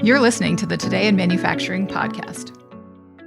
You're listening to the Today in Manufacturing podcast.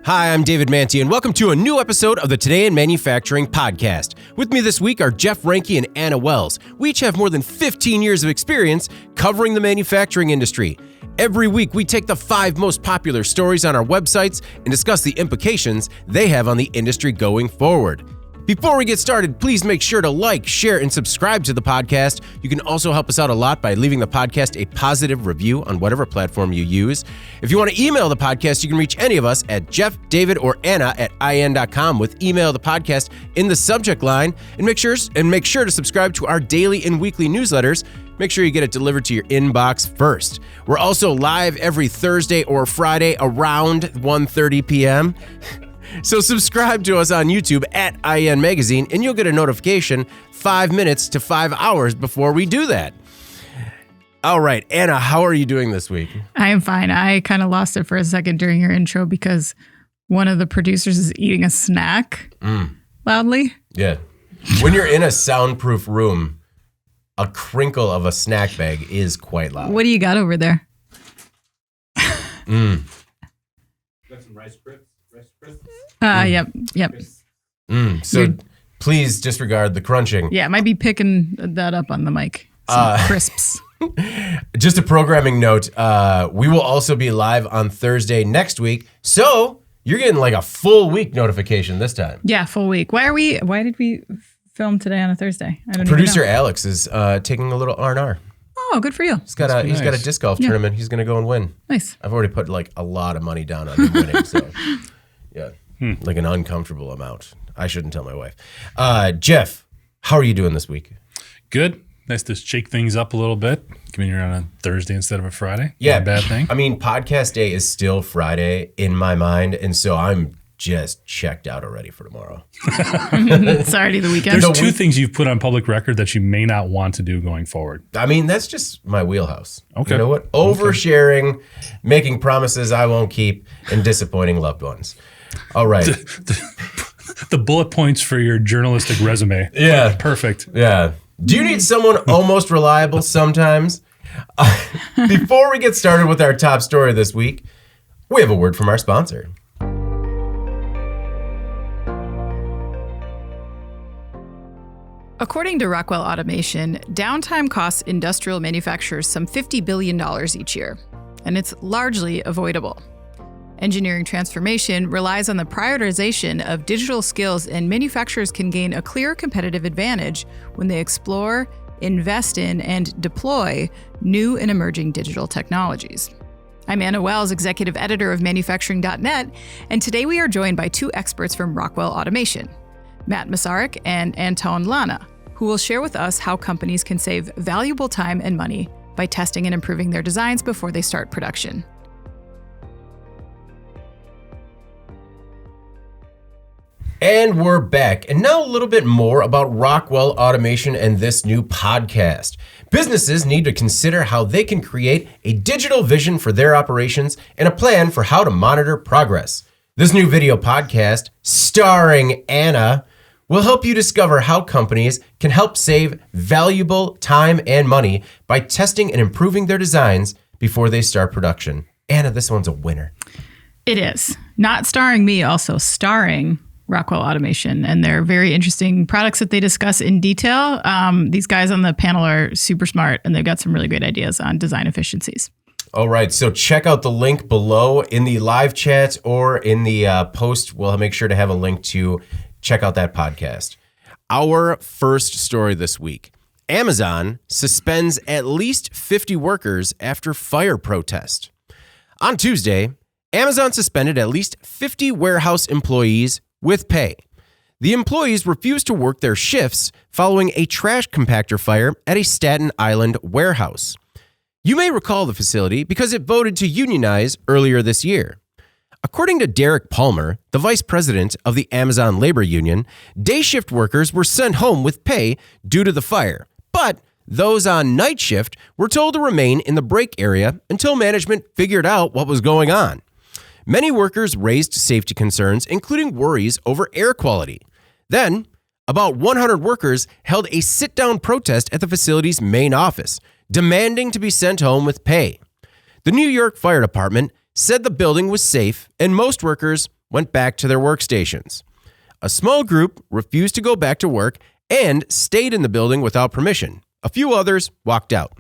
Hi, I'm David Manti, and welcome to a new episode of the Today in Manufacturing podcast. With me this week are Jeff Reinke and Anna Wells. We each have more than 15 years of experience covering the manufacturing industry. Every week, we take the 5 most popular stories on our websites and discuss the implications they have on the industry going forward. Before we get started, please make sure to like, share, and subscribe to the podcast. You can also help us out a lot by leaving the podcast a positive review on whatever platform you use. If you want to email the podcast, you can reach any of us at Jeff, David, or Anna at in.com with email the podcast in the subject line. And make sure to subscribe to our daily and weekly newsletters. Make sure you get it delivered to your inbox first. We're also live every Thursday or Friday around 1:30 p.m. So subscribe to us on YouTube at IN Magazine, and you'll get a notification 5 minutes to 5 hours before we do that. All right, Anna, how are you doing this week? I am fine. I kind of lost it for a second during your intro because one of the producers is eating a snack loudly. Yeah. When you're in a soundproof room, a crinkle of a snack bag is quite loud. What do you got over there? Got some rice crisps. Yep. So please disregard the crunching. Yeah, I might be picking that up on the mic. Some crisps. Just a programming note, we will also be live on Thursday next week, so you're getting like a full week notification this time. Yeah, full week. Why did we film today on a Thursday? I don't Producer even know. Alex is taking a little R&R. Oh, good for you. He's got a disc golf tournament. He's going to go and win. Nice. I've already put like a lot of money down on him winning, so yeah, like an uncomfortable amount. I shouldn't tell my wife. Jeff, how are you doing this week? Good. Nice to shake things up a little bit. Coming here on a Thursday instead of a Friday. Yeah. Not a bad thing. I mean, podcast day is still Friday in my mind, and so I'm just checked out already for tomorrow. It's already the weekend. There's 2 things you've put on public record that you may not want to do going forward. I mean, that's just my wheelhouse. Okay. You know what? Oversharing, making promises I won't keep, and disappointing loved ones. All right. The bullet points for your journalistic resume. Yeah. Perfect. Yeah. Do you need someone almost reliable sometimes? Before we get started with our top story this week, we have a word from our sponsor. According to Rockwell Automation, downtime costs industrial manufacturers some $50 billion each year, and it's largely avoidable. Engineering transformation relies on the prioritization of digital skills, and manufacturers can gain a clear competitive advantage when they explore, invest in, and deploy new and emerging digital technologies. I'm Anna Wells, executive editor of Manufacturing.net, and today we are joined by 2 experts from Rockwell Automation, Matt Masaryk and Anton Lana, who will share with us how companies can save valuable time and money by testing and improving their designs before they start production. And we're back. And now a little bit more about Rockwell Automation and this new podcast. Businesses need to consider how they can create a digital vision for their operations and a plan for how to monitor progress. This new video podcast, starring Anna, will help you discover how companies can help save valuable time and money by testing and improving their designs before they start production. Anna, this one's a winner. It is. Not starring me, also starring Rockwell Automation and their very interesting products that they discuss in detail. These guys on the panel are super smart, and they've got some really great ideas on design efficiencies. All right, so check out the link below in the live chat or in the post. We'll make sure to have a link to check out that podcast. Our first story this week. Amazon suspends at least 50 workers after fire protest. On Tuesday, Amazon suspended at least 50 warehouse employees with pay. The employees refused to work their shifts following a trash compactor fire at a Staten Island warehouse. You may recall the facility because it voted to unionize earlier this year. According to Derek Palmer, the vice president of the Amazon Labor Union, day shift workers were sent home with pay due to the fire, but those on night shift were told to remain in the break area until management figured out what was going on. Many workers raised safety concerns, including worries over air quality. Then, about 100 workers held a sit-down protest at the facility's main office, demanding to be sent home with pay. The New York Fire Department said the building was safe and most workers went back to their workstations. A small group refused to go back to work and stayed in the building without permission. A few others walked out.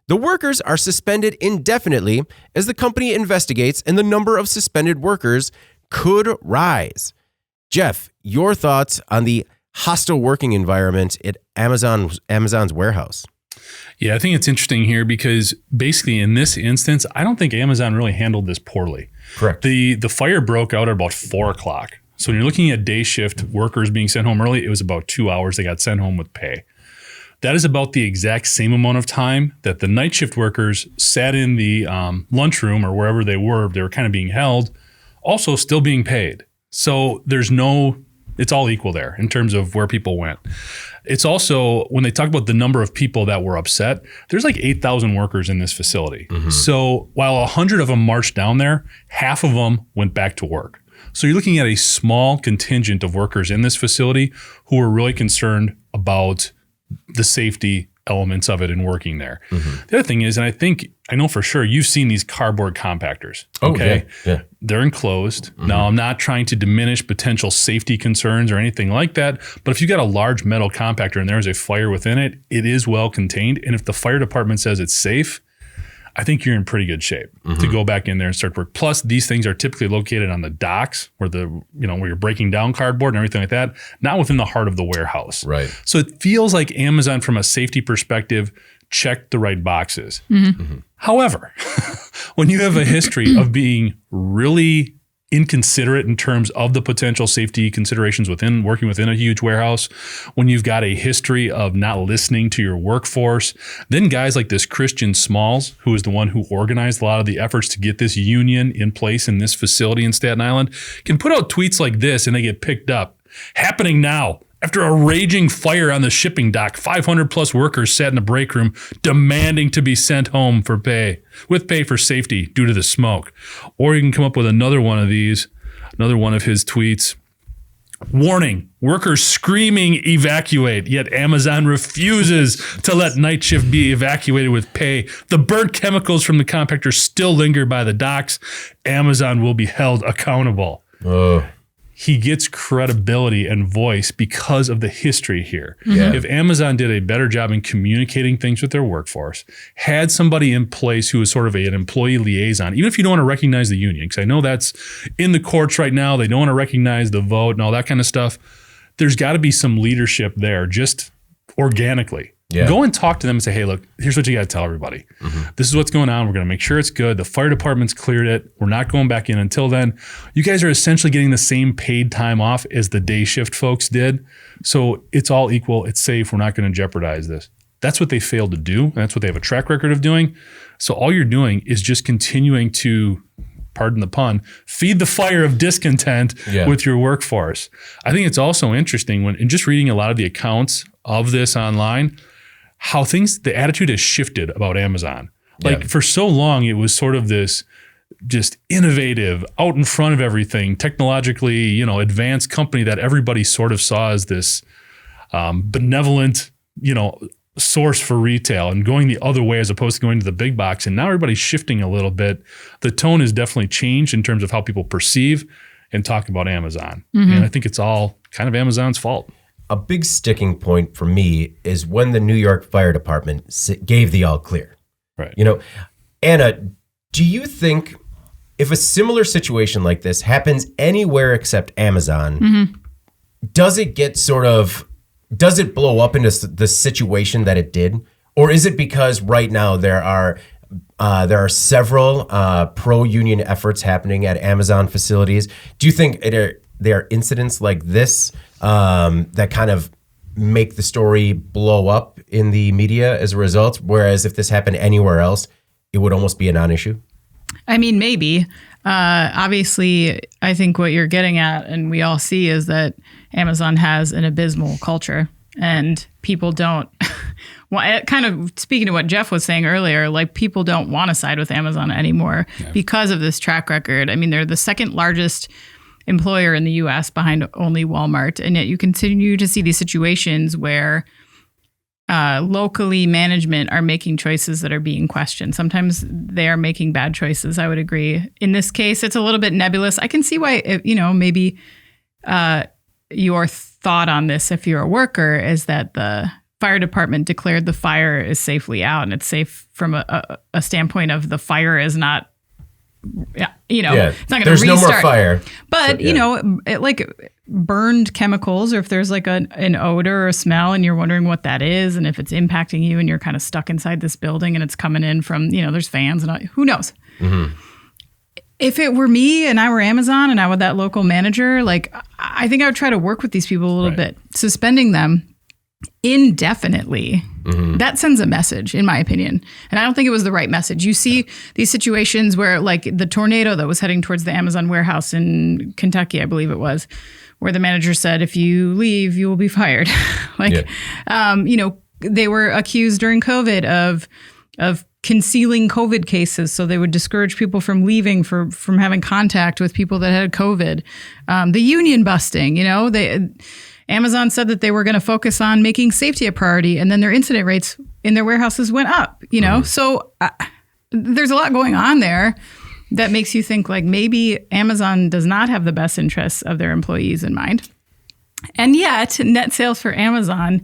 The workers are suspended indefinitely as the company investigates, and the number of suspended workers could rise. Jeff, your thoughts on the hostile working environment at Amazon's warehouse? Yeah, I think it's interesting here because basically in this instance, I don't think Amazon really handled this poorly. Correct. The fire broke out at about 4 o'clock. So when you're looking at day shift workers being sent home early, it was about 2 hours they got sent home with pay. That is about the exact same amount of time that the night shift workers sat in the lunchroom or wherever they were kind of being held, also still being paid. So it's all equal there in terms of where people went. It's also, when they talk about the number of people that were upset, there's like 8,000 workers in this facility. Mm-hmm. So while 100 of them marched down there, half of them went back to work. So you're looking at a small contingent of workers in this facility who are really concerned about the safety elements of it and working there. Mm-hmm. The other thing is, and I know for sure, you've seen these cardboard compactors. Okay. Yeah. They're enclosed. Mm-hmm. Now, I'm not trying to diminish potential safety concerns or anything like that, but if you got a large metal compactor and there's a fire within it, it is well contained. And if the fire department says it's safe, I think you're in pretty good shape to go back in there and start work. Plus, these things are typically located on the docks where where you're breaking down cardboard and everything like that, not within the heart of the warehouse. Right. So it feels like Amazon, from a safety perspective, checked the right boxes. Mm-hmm. Mm-hmm. However, when you have a history of being really inconsiderate in terms of the potential safety considerations working within a huge warehouse, when you've got a history of not listening to your workforce, then guys like this Christian Smalls, who is the one who organized a lot of the efforts to get this union in place in this facility in Staten Island, can put out tweets like this and they get picked up. Happening now. After a raging fire on the shipping dock, 500 plus workers sat in the break room demanding to be sent home with pay for safety due to the smoke. Or you can come up with another one of his tweets. Warning, workers screaming evacuate, yet Amazon refuses to let night shift be evacuated with pay. The burnt chemicals from the compactor still linger by the docks. Amazon will be held accountable. He gets credibility and voice because of the history here. Yeah. If Amazon did a better job in communicating things with their workforce, had somebody in place who was sort of an employee liaison, even if you don't want to recognize the union, because I know that's in the courts right now, they don't want to recognize the vote and all that kind of stuff. There's got to be some leadership there, just organically. Yeah. Go and talk to them and say, hey, look, here's what you got to tell everybody. Mm-hmm. This is what's going on. We're going to make sure it's good. The fire department's cleared it. We're not going back in until then. You guys are essentially getting the same paid time off as the day shift folks did. So it's all equal. It's safe. We're not going to jeopardize this. That's what they failed to do. And that's what they have a track record of doing. So all you're doing is just continuing to, pardon the pun, feed the fire of discontent with your workforce. I think it's also interesting in just reading a lot of the accounts of this online, how the attitude has shifted about Amazon. Like for so long, it was sort of this just innovative, out in front of everything, technologically, advanced company that everybody sort of saw as this benevolent, source for retail and going the other way as opposed to going to the big box. And now everybody's shifting a little bit. The tone has definitely changed in terms of how people perceive and talk about Amazon. Mm-hmm. And I think it's all kind of Amazon's fault. A big sticking point for me is when the New York Fire Department gave the all clear. Right. Anna, do you think if a similar situation like this happens anywhere except Amazon, does it blow up into the situation that it did? Or is it because right now there are several pro-union efforts happening at Amazon facilities? Do you think there are incidents like this that kind of make the story blow up in the media as a result? Whereas if this happened anywhere else, it would almost be a non-issue? I mean, maybe. Obviously, I think what you're getting at, and we all see, is that Amazon has an abysmal culture, and people don't. Well, kind of speaking to what Jeff was saying earlier, like people don't want to side with Amazon anymore because of this track record. I mean, they're the second largest employer in the U.S. behind only Walmart, and yet you continue to see these situations where locally management are making choices that are being questioned. Sometimes they are making bad choices, I would agree. In this case, it's a little bit nebulous. I can see why, maybe your thought on this, if you're a worker, is that the fire department declared the fire is safely out, and it's safe from a standpoint of the fire is not, it's not going to restart. There's no more fire. But, like burned chemicals, or if there's like an odor or a smell and you're wondering what that is, and if it's impacting you and you're kind of stuck inside this building and it's coming in from, there's fans and who knows. Mm-hmm. If it were me and I were Amazon and I were that local manager, like I think I would try to work with these people a little bit. Suspending them indefinitely, that sends a message, in my opinion. And I don't think it was the right message. You see these situations where, like the tornado that was heading towards the Amazon warehouse in Kentucky, I believe it was, where the manager said, if you leave, you will be fired. They were accused during COVID of concealing COVID cases. So they would discourage people from leaving from having contact with people that had COVID. The union busting, Amazon said that they were going to focus on making safety a priority, and then their incident rates in their warehouses went up, So there's a lot going on there that makes you think like maybe Amazon does not have the best interests of their employees in mind. And yet net sales for Amazon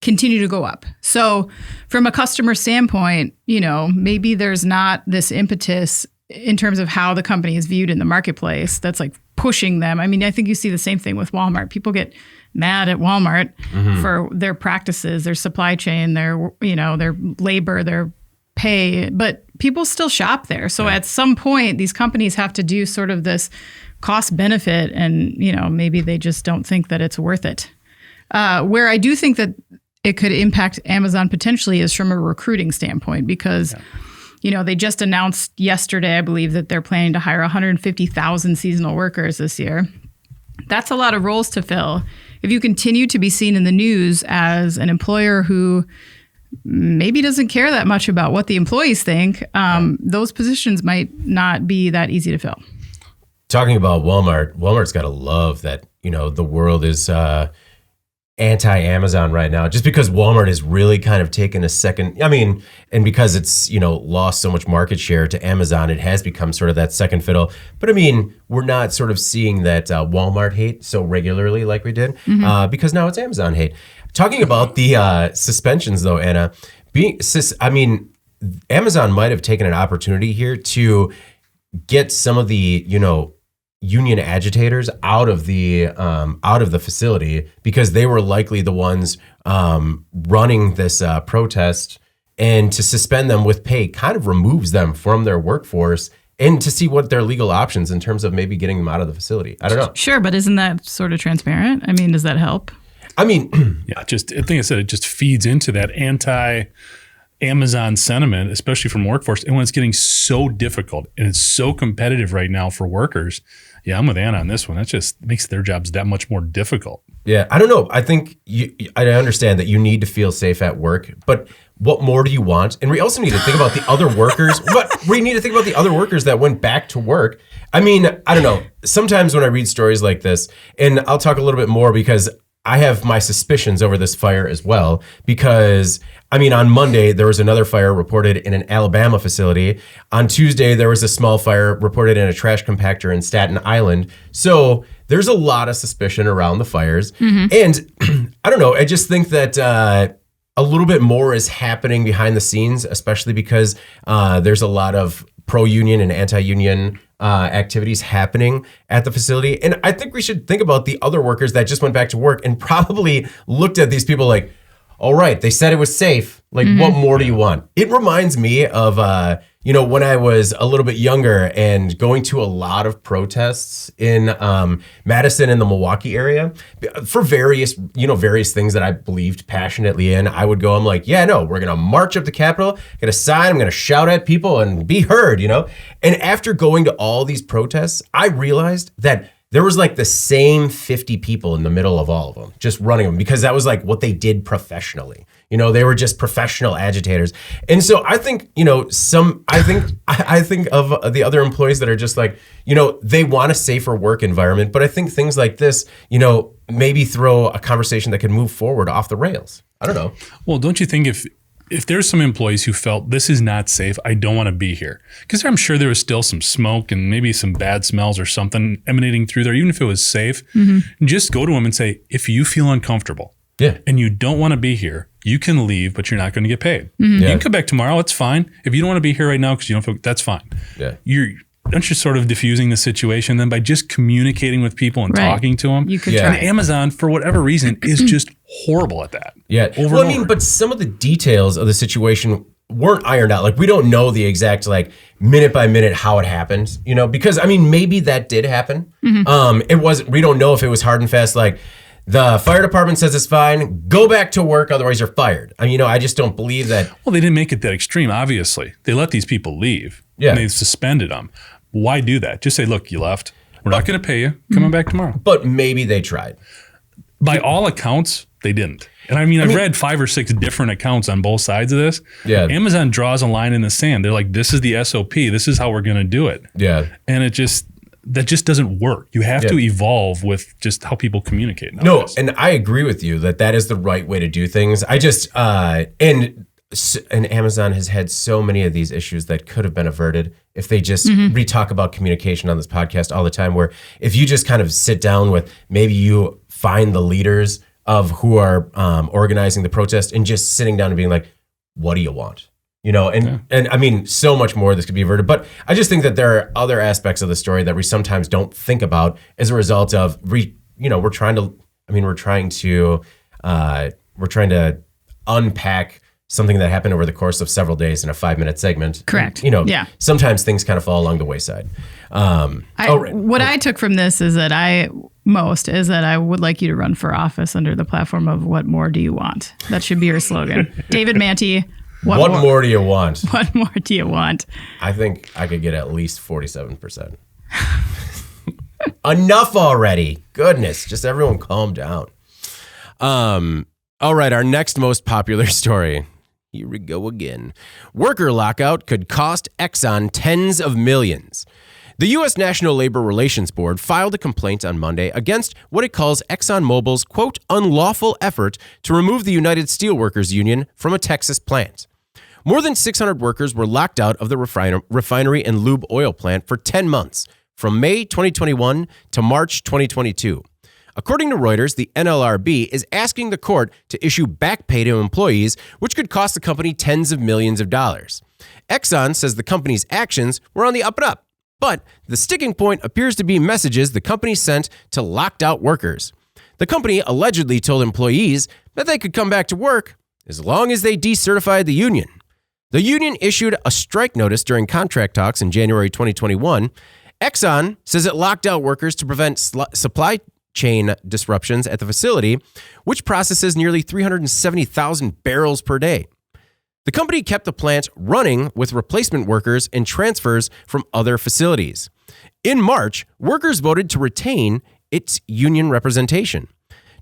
continue to go up. So from a customer standpoint, maybe there's not this impetus in terms of how the company is viewed in the marketplace that's like pushing them. I mean, I think you see the same thing with Walmart. People get mad at Walmart for their practices, their supply chain, their labor, their pay, but people still shop there. So at some point, these companies have to do sort of this cost benefit, and maybe they just don't think that it's worth it. Where I do think that it could impact Amazon potentially is from a recruiting standpoint, because they just announced yesterday, I believe, that they're planning to hire 150,000 seasonal workers this year. That's a lot of roles to fill. If you continue to be seen in the news as an employer who maybe doesn't care that much about what the employees think, those positions might not be that easy to fill. Talking about Walmart's got to love that, the world is anti-Amazon right now, just because Walmart has really kind of taken a second, and because it's, lost so much market share to Amazon, it has become sort of that second fiddle. But we're not sort of seeing that Walmart hate so regularly like we did, because now it's Amazon hate. Talking about the suspensions though, Anna, Amazon might have taken an opportunity here to get some of the, union agitators out of the facility, because they were likely the ones running this protest, and to suspend them with pay kind of removes them from their workforce, and to see what their legal options in terms of maybe getting them out of the facility. I don't know. Sure, but isn't that sort of transparent? Does that help? I think I said it just feeds into that anti-Amazon sentiment, especially from workforce. And when it's getting so difficult and it's so competitive right now for workers, I'm with Anna on this one. That just makes their jobs that much more difficult. Yeah, I don't know. I think I understand that you need to feel safe at work, but what more do you want? And we also need to think about the other workers. We need to think about the other workers that went back to work. I don't know. Sometimes when I read stories like this, and I'll talk a little bit more because I have my suspicions over this fire as well, because on Monday, there was another fire reported in an Alabama facility. On Tuesday, there was a small fire reported in a trash compactor in Staten Island. So there's a lot of suspicion around the fires. And I don't know, I just think that a little bit more is happening behind the scenes, especially because there's a lot of pro-union and anti-union activities happening at the facility. And I think we should think about the other workers that just went back to work and probably looked at these people like, all right, they said it was safe. Like, what more do you want? It reminds me of, when I was a little bit younger and going to a lot of protests in Madison and the Milwaukee area for various things that I believed passionately in. I would go, I'm like, we're going to march up the Capitol, get a sign, I'm going to shout at people and be heard, And after going to all these protests, I realized that there was like the same 50 people in the middle of all of them, just running them, because that was like what they did professionally. They were just professional agitators. And so I think, I think of the other employees that are just like, they want a safer work environment. But I think things like this, maybe throw a conversation that could move forward off the rails. I don't know. Well, don't you think if there's some employees who felt this is not safe, I don't want to be here, because I'm sure there was still some smoke and maybe some bad smells or something emanating through there, even if it was safe, just go to them and say, if you feel uncomfortable and you don't want to be here, you can leave, but you're not going to get paid. You can come back tomorrow. It's fine. If you don't want to be here right now because you don't feel, that's fine. Aren't you sort of diffusing the situation then by just communicating with people and talking to them? You could try. And Amazon, for whatever reason, is just horrible at that. But some of the details of the situation weren't ironed out. Like, we don't know the exact, like, minute by minute how it happened, you know, because I mean, maybe that did happen. It wasn't, we don't know if it was hard and fast, like, the fire department says it's fine, go back to work, otherwise you're fired. I mean, you know, I just don't believe that. Well, they didn't make it that extreme, obviously. They let these people leave. And they suspended them. Why do that? Just say, look, you left. We're not going to pay you. Come on back tomorrow. But maybe they tried. By all accounts, they didn't. And I mean, I've read 5 or 6 different accounts on both sides of this. Amazon draws a line in the sand. They're like, this is the SOP. This is how we're going to do it. And that just doesn't work. You have to evolve with just how people communicate nowadays. No, and I agree with you that is the right way to do things. I just, and Amazon has had so many of these issues that could have been averted if they just, we talk about communication on this podcast all the time, where if you just kind of sit down with, maybe you find the leaders of who are organizing the protest and just sitting down and being like, what do you want? You know, and I mean, so much more of this could be averted. But I just think that there are other aspects of the story that we sometimes don't think about as a result of, we're trying to unpack something that happened over the course of several days in a 5-minute segment. Correct. Sometimes things kind of fall along the wayside. What I took from this is that I would like you to run for office under the platform of what more do you want? That should be your slogan. David Manti. What more do you want? What more do you want? I think I could get at least 47%. Enough already. Goodness, just everyone calm down. All right, our next most popular story. Here we go again. Worker lockout could cost Exxon tens of millions. The U.S. National Labor Relations Board filed a complaint on Monday against what it calls ExxonMobil's, quote, unlawful effort to remove the United Steelworkers Union from a Texas plant. More than 600 workers were locked out of the refinery and lube oil plant for 10 months, from May 2021 to March 2022. According to Reuters, the NLRB is asking the court to issue back pay to employees, which could cost the company tens of millions of dollars. Exxon says the company's actions were on the up and up, but the sticking point appears to be messages the company sent to locked out workers. The company allegedly told employees that they could come back to work as long as they decertified the union. The union issued a strike notice during contract talks in January 2021. Exxon says it locked out workers to prevent supply chain disruptions at the facility, which processes nearly 370,000 barrels per day. The company kept the plant running with replacement workers and transfers from other facilities. In March, workers voted to retain its union representation.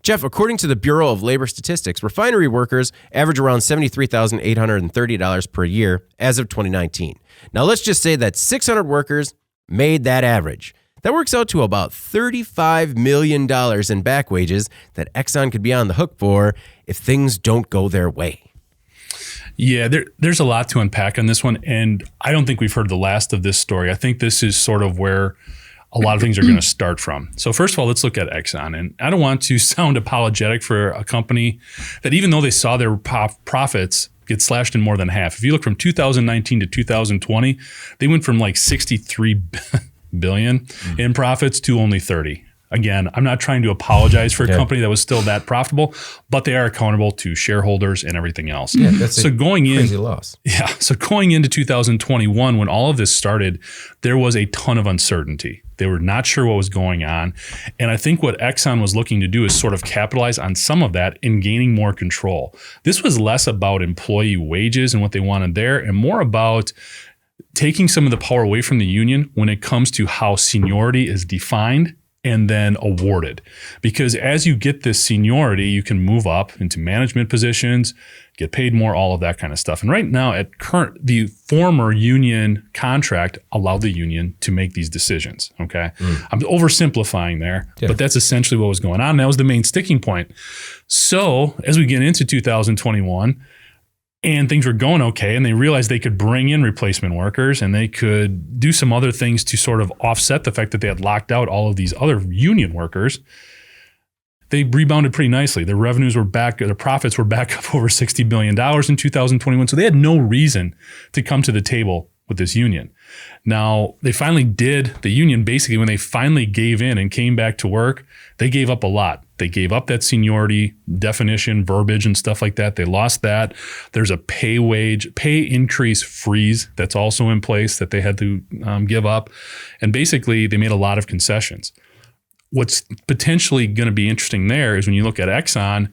Jeff, according to the Bureau of Labor Statistics, refinery workers average around $73,830 per year as of 2019. Now, let's just say that 600 workers made that average. That works out to about $35 million in back wages that Exxon could be on the hook for if things don't go their way. Yeah, there's a lot to unpack on this one, and I don't think we've heard the last of this story. I think this is sort of where a lot of things are going to start from. So first of all, let's look at Exxon. And I don't want to sound apologetic for a company that, even though they saw their profits get slashed in more than half. If you look from 2019 to 2020, they went from like 63 billion in profits to only 30. Again, I'm not trying to apologize for a company that was still that profitable, but they are accountable to shareholders and everything else. Yeah, that's crazy loss. Yeah. So going into 2021, when all of this started, there was a ton of uncertainty. They were not sure what was going on. And I think what Exxon was looking to do is sort of capitalize on some of that in gaining more control. This was less about employee wages and what they wanted there, and more about taking some of the power away from the union when it comes to how seniority is defined and then awarded. Because as you get this seniority, you can move up into management positions, get paid more, all of that kind of stuff. And right now the former union contract allowed the union to make these decisions. Okay. I'm oversimplifying there, but that's essentially what was going on. And that was the main sticking point. So as we get into 2021, and things were going okay, and they realized they could bring in replacement workers and they could do some other things to sort of offset the fact that they had locked out all of these other union workers. They rebounded pretty nicely. Their revenues were back, their profits were back up over $60 billion in 2021. So they had no reason to come to the table with this union. Now, they finally did. The union, basically, when they finally gave in and came back to work, they gave up a lot. They gave up that seniority definition, verbiage, and stuff like that. They lost that. There's a pay increase freeze that's also in place that they had to give up. And basically, they made a lot of concessions. What's potentially going to be interesting there is when you look at Exxon,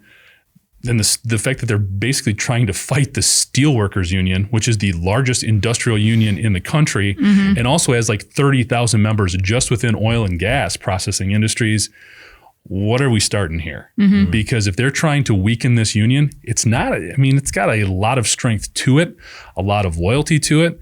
and the fact that they're basically trying to fight the steelworkers union, which is the largest industrial union in the country, and also has like 30,000 members just within oil and gas processing industries. What are we starting here? Because if they're trying to weaken this union, it's got a lot of strength to it, a lot of loyalty to it.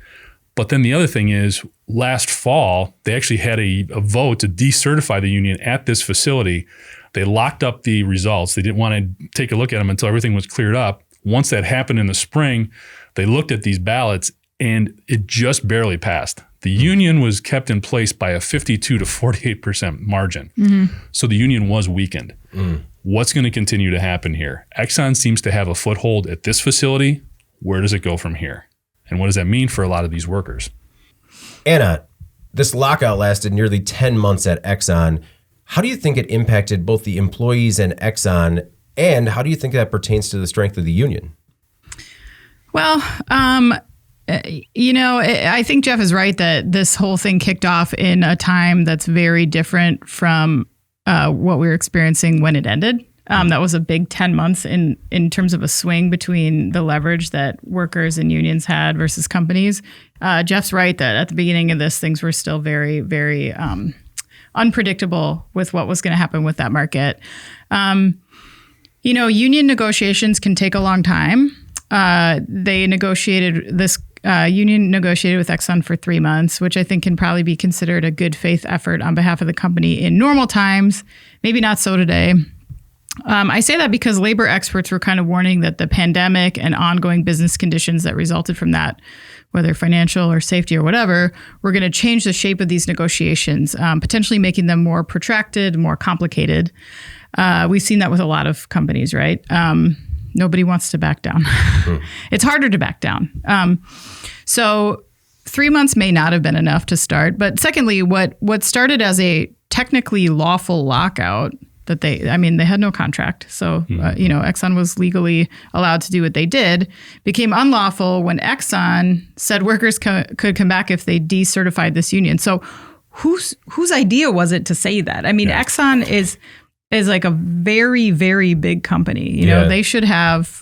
But then the other thing is, last fall, they actually had a vote to decertify the union at this facility. They locked up the results. They didn't want to take a look at them until everything was cleared up. Once that happened in the spring, they looked at these ballots and it just barely passed. The union was kept in place by a 52 to 48% margin. So the union was weakened. What's going to continue to happen here? Exxon seems to have a foothold at this facility. Where does it go from here? And what does that mean for a lot of these workers? Anna, this lockout lasted nearly 10 months at Exxon. How do you think it impacted both the employees and Exxon, and how do you think that pertains to the strength of the union? Well, I think Jeff is right that this whole thing kicked off in a time that's very different from what we were experiencing when it ended. That was a big 10 months in terms of a swing between the leverage that workers and unions had versus companies. Jeff's right that at the beginning of this, things were still very, very unpredictable with what was going to happen with that market. Union negotiations can take a long time. Union negotiated with Exxon for 3 months, which I think can probably be considered a good faith effort on behalf of the company in normal times. Maybe not so today. I say that because labor experts were kind of warning that the pandemic and ongoing business conditions that resulted from that, whether financial or safety or whatever, were going to change the shape of these negotiations, potentially making them more protracted, more complicated. We've seen that with a lot of companies, right? Nobody wants to back down. It's harder to back down. So 3 months may not have been enough to start. But secondly, what started as a technically lawful lockout that they had no contract. So, Exxon was legally allowed to do what they did, became unlawful when Exxon said workers could come back if they decertified this union. So whose idea was it to say that? Exxon is like a very, very big company. They should have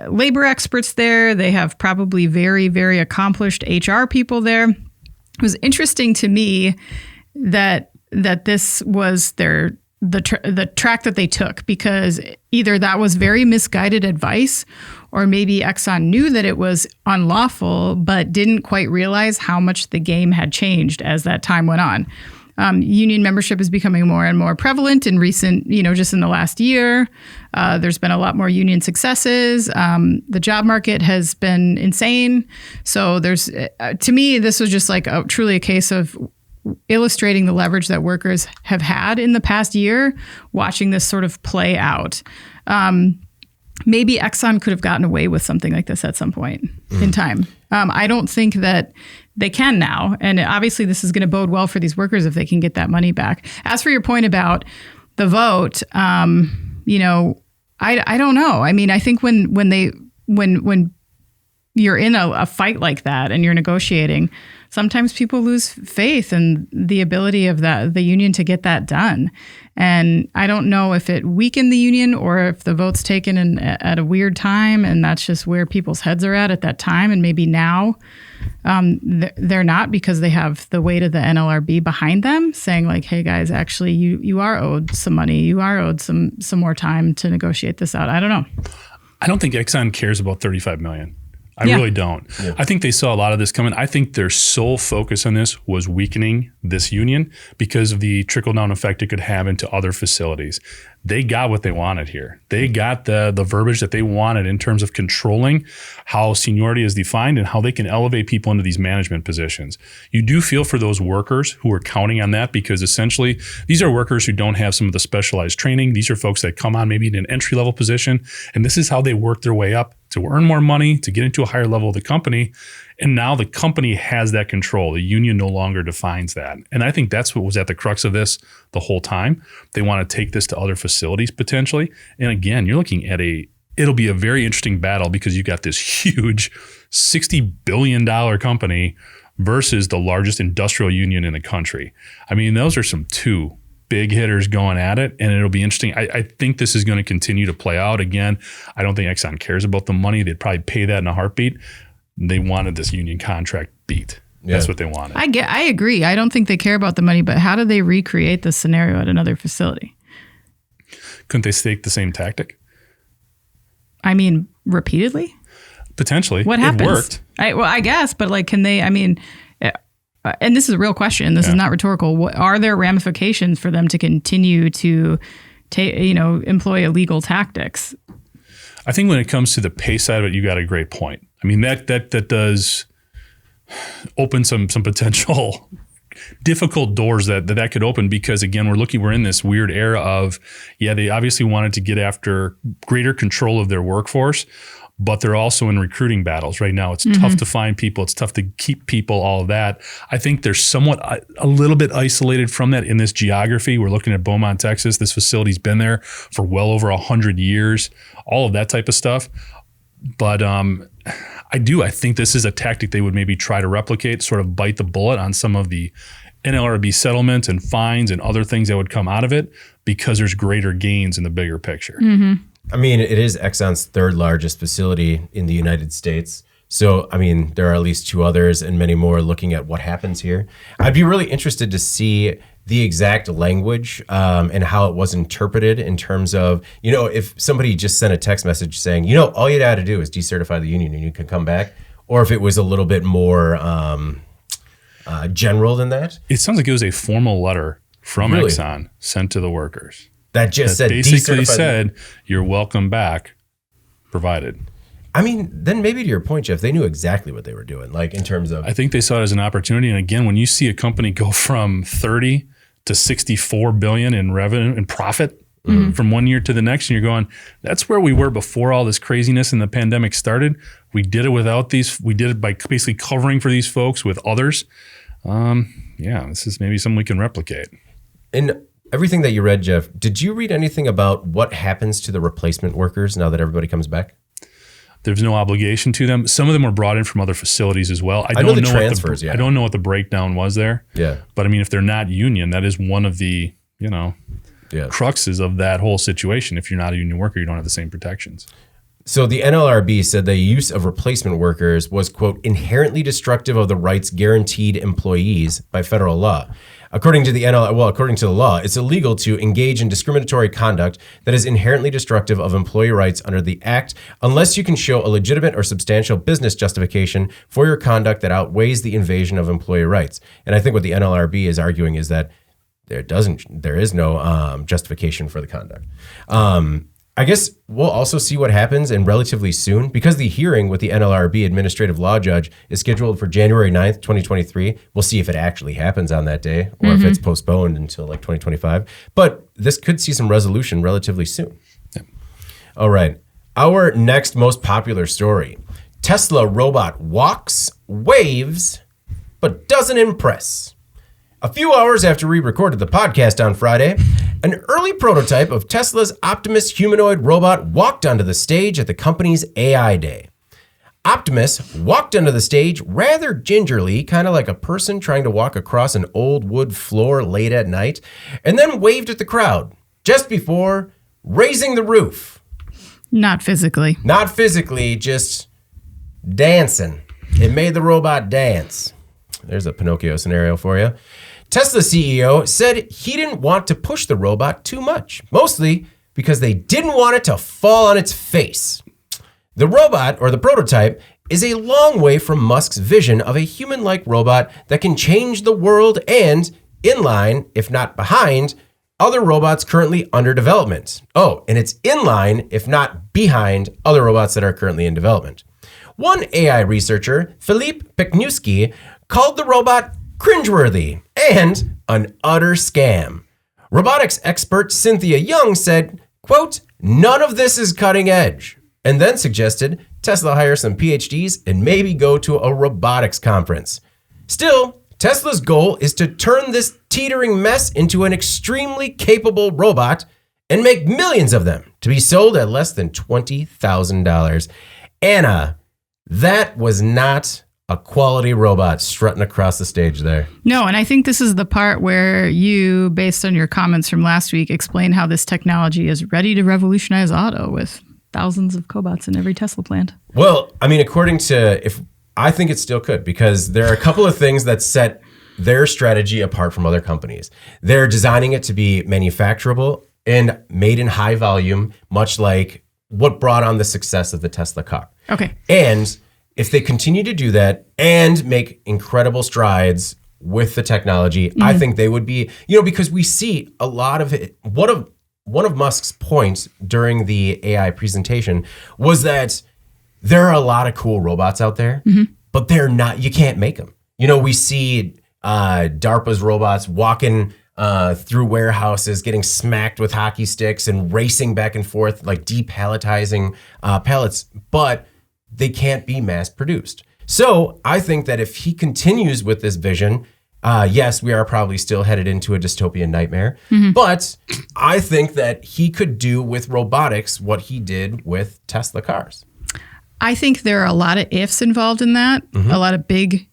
labor experts there. They have probably very, very accomplished HR people there. It was interesting to me that this was the track that they took, because either that was very misguided advice, or maybe Exxon knew that it was unlawful but didn't quite realize how much the game had changed as that time went on. Union membership is becoming more and more prevalent in recent, just in the last year. There's been a lot more union successes. The job market has been insane. So to me, this was just like truly a case of illustrating the leverage that workers have had in the past year, watching this sort of play out. Maybe Exxon could have gotten away with something like this at some point in time. I don't think that they can now. And obviously this is going to bode well for these workers if they can get that money back. As for your point about the vote, I don't know. I think when you're in a fight like that and you're negotiating, sometimes people lose faith in the ability of the union to get that done. And I don't know if it weakened the union or if the vote's taken at a weird time, and that's just where people's heads are at that time. And maybe now They're not, because they have the weight of the NLRB behind them saying like, hey guys, actually you are owed some money. You are owed some more time to negotiate this out. I don't know. I don't think Exxon cares about $35 million. I really don't. Yeah. I think they saw a lot of this coming. I think their sole focus on this was weakening this union because of the trickle-down effect it could have into other facilities. They got what they wanted here. They got the verbiage that they wanted in terms of controlling how seniority is defined and how they can elevate people into these management positions. You do feel for those workers who are counting on that, because essentially these are workers who don't have some of the specialized training. These are folks that come on maybe in an entry-level position, and this is how they work their way up to earn more money, to get into a higher level of the company. And now the company has that control. The union no longer defines that. And I think that's what was at the crux of this the whole time. They want to take this to other facilities potentially. And again, you're looking at it'll be a very interesting battle, because you got this huge $60 billion company versus the largest industrial union in the country. I mean, those are some two big hitters going at it, and it'll be interesting. I think this is going to continue to play out. Again, I don't think Exxon cares about the money. They'd probably pay that in a heartbeat. They wanted this union contract beat. Yeah. That's what they wanted. I agree. I don't think they care about the money, but how do they recreate this scenario at another facility? Couldn't they stake the same tactic? I mean, repeatedly? Potentially. What happens? It worked. I guess, but like, can they, I mean, and this is a real question. This is not rhetorical. Are there ramifications for them to continue to employ illegal tactics? I think when it comes to the pay side of it, you got a great point. I mean, that does open some potential difficult doors that could open, because again, we're in this weird era of, they obviously wanted to get after greater control of their workforce, but they're also in recruiting battles right now. It's tough to find people. It's tough to keep people, all of that. I think they're somewhat a little bit isolated from that in this geography. We're looking at Beaumont, Texas. This facility's been there for well over 100 years, all of that type of stuff. But I think this is a tactic they would maybe try to replicate, sort of bite the bullet on some of the NLRB settlements and fines and other things that would come out of it, because there's greater gains in the bigger picture. Mm-hmm. I mean, it is Exxon's third largest facility in the United States. So, I mean, there are at least two others and many more looking at what happens here. I'd be really interested to see the exact language and how it was interpreted in terms of, if somebody just sent a text message saying, all you had to do is decertify the union and you can come back, or if it was a little bit more general than that. It sounds like it was a formal letter from Exxon sent to the workers. That said, basically said, you're welcome back, provided. I mean, then maybe to your point, Jeff, they knew exactly what they were doing, like in terms of... I think they saw it as an opportunity. And again, when you see a company go from 30 to 64 billion in revenue and profit from one year to the next, and you're going, that's where we were before all this craziness and the pandemic started. We did it without these. We did it by basically covering for these folks with others. This is maybe something we can replicate. In everything that you read, Jeff, did you read anything about what happens to the replacement workers now that everybody comes back? There's no obligation to them. Some of them were brought in from other facilities as well. I know the transfers. I don't know what the breakdown was there. Yeah. But I mean, if they're not union, that is one of the cruxes of that whole situation. If you're not a union worker, you don't have the same protections. So the NLRB said the use of replacement workers was, quote, inherently destructive of the rights guaranteed employees by federal law. According to the law, it's illegal to engage in discriminatory conduct that is inherently destructive of employee rights under the Act unless you can show a legitimate or substantial business justification for your conduct that outweighs the invasion of employee rights. And I think what the NLRB is arguing is that there is no justification for the conduct. I guess we'll also see what happens and relatively soon, because the hearing with the NLRB administrative law judge is scheduled for January 9th, 2023. We'll see if it actually happens on that day or if it's postponed until like 2025. But this could see some resolution relatively soon. Yeah. All right. Our next most popular story. Tesla robot walks, waves, but doesn't impress. A few hours after we recorded the podcast on Friday, an early prototype of Tesla's Optimus humanoid robot walked onto the stage at the company's AI Day. Optimus walked onto the stage rather gingerly, kind of like a person trying to walk across an old wood floor late at night, and then waved at the crowd just before raising the roof. Not physically. Not physically, just dancing. It made the robot dance. There's a Pinocchio scenario for you. Tesla CEO said he didn't want to push the robot too much, mostly because they didn't want it to fall on its face. The robot, or the prototype, is a long way from Musk's vision of a human-like robot that can change the world and, in line, if not behind, other robots currently under development. Oh, and it's in line, if not behind, other robots that are currently in development. One AI researcher, Philippe Pekniewski, called the robot cringeworthy and an utter scam. Robotics expert Cynthia Young said, quote, "None of this is cutting edge," and then suggested Tesla hire some PhDs and maybe go to a robotics conference. Still, Tesla's goal is to turn this teetering mess into an extremely capable robot and make millions of them to be sold at less than $20,000. Anna, that was not a quality robot strutting across the stage there. No, and I think this is the part where you, based on your comments from last week, explain how this technology is ready to revolutionize auto with thousands of cobots in every Tesla plant. Well, I mean, I think it still could, because there are a couple of things that set their strategy apart from other companies. They're designing it to be manufacturable and made in high volume, much like what brought on the success of the Tesla car. Okay. And if they continue to do that and make incredible strides with the technology, I think they would be, because we see a lot of it. One of Musk's points during the AI presentation was that there are a lot of cool robots out there, but you can't make them. We see DARPA's robots walking through warehouses, getting smacked with hockey sticks and racing back and forth, like depalletizing pallets, but they can't be mass produced. So I think that if he continues with this vision, yes, we are probably still headed into a dystopian nightmare, but I think that he could do with robotics what he did with Tesla cars. I think there are a lot of ifs involved in that, a lot of big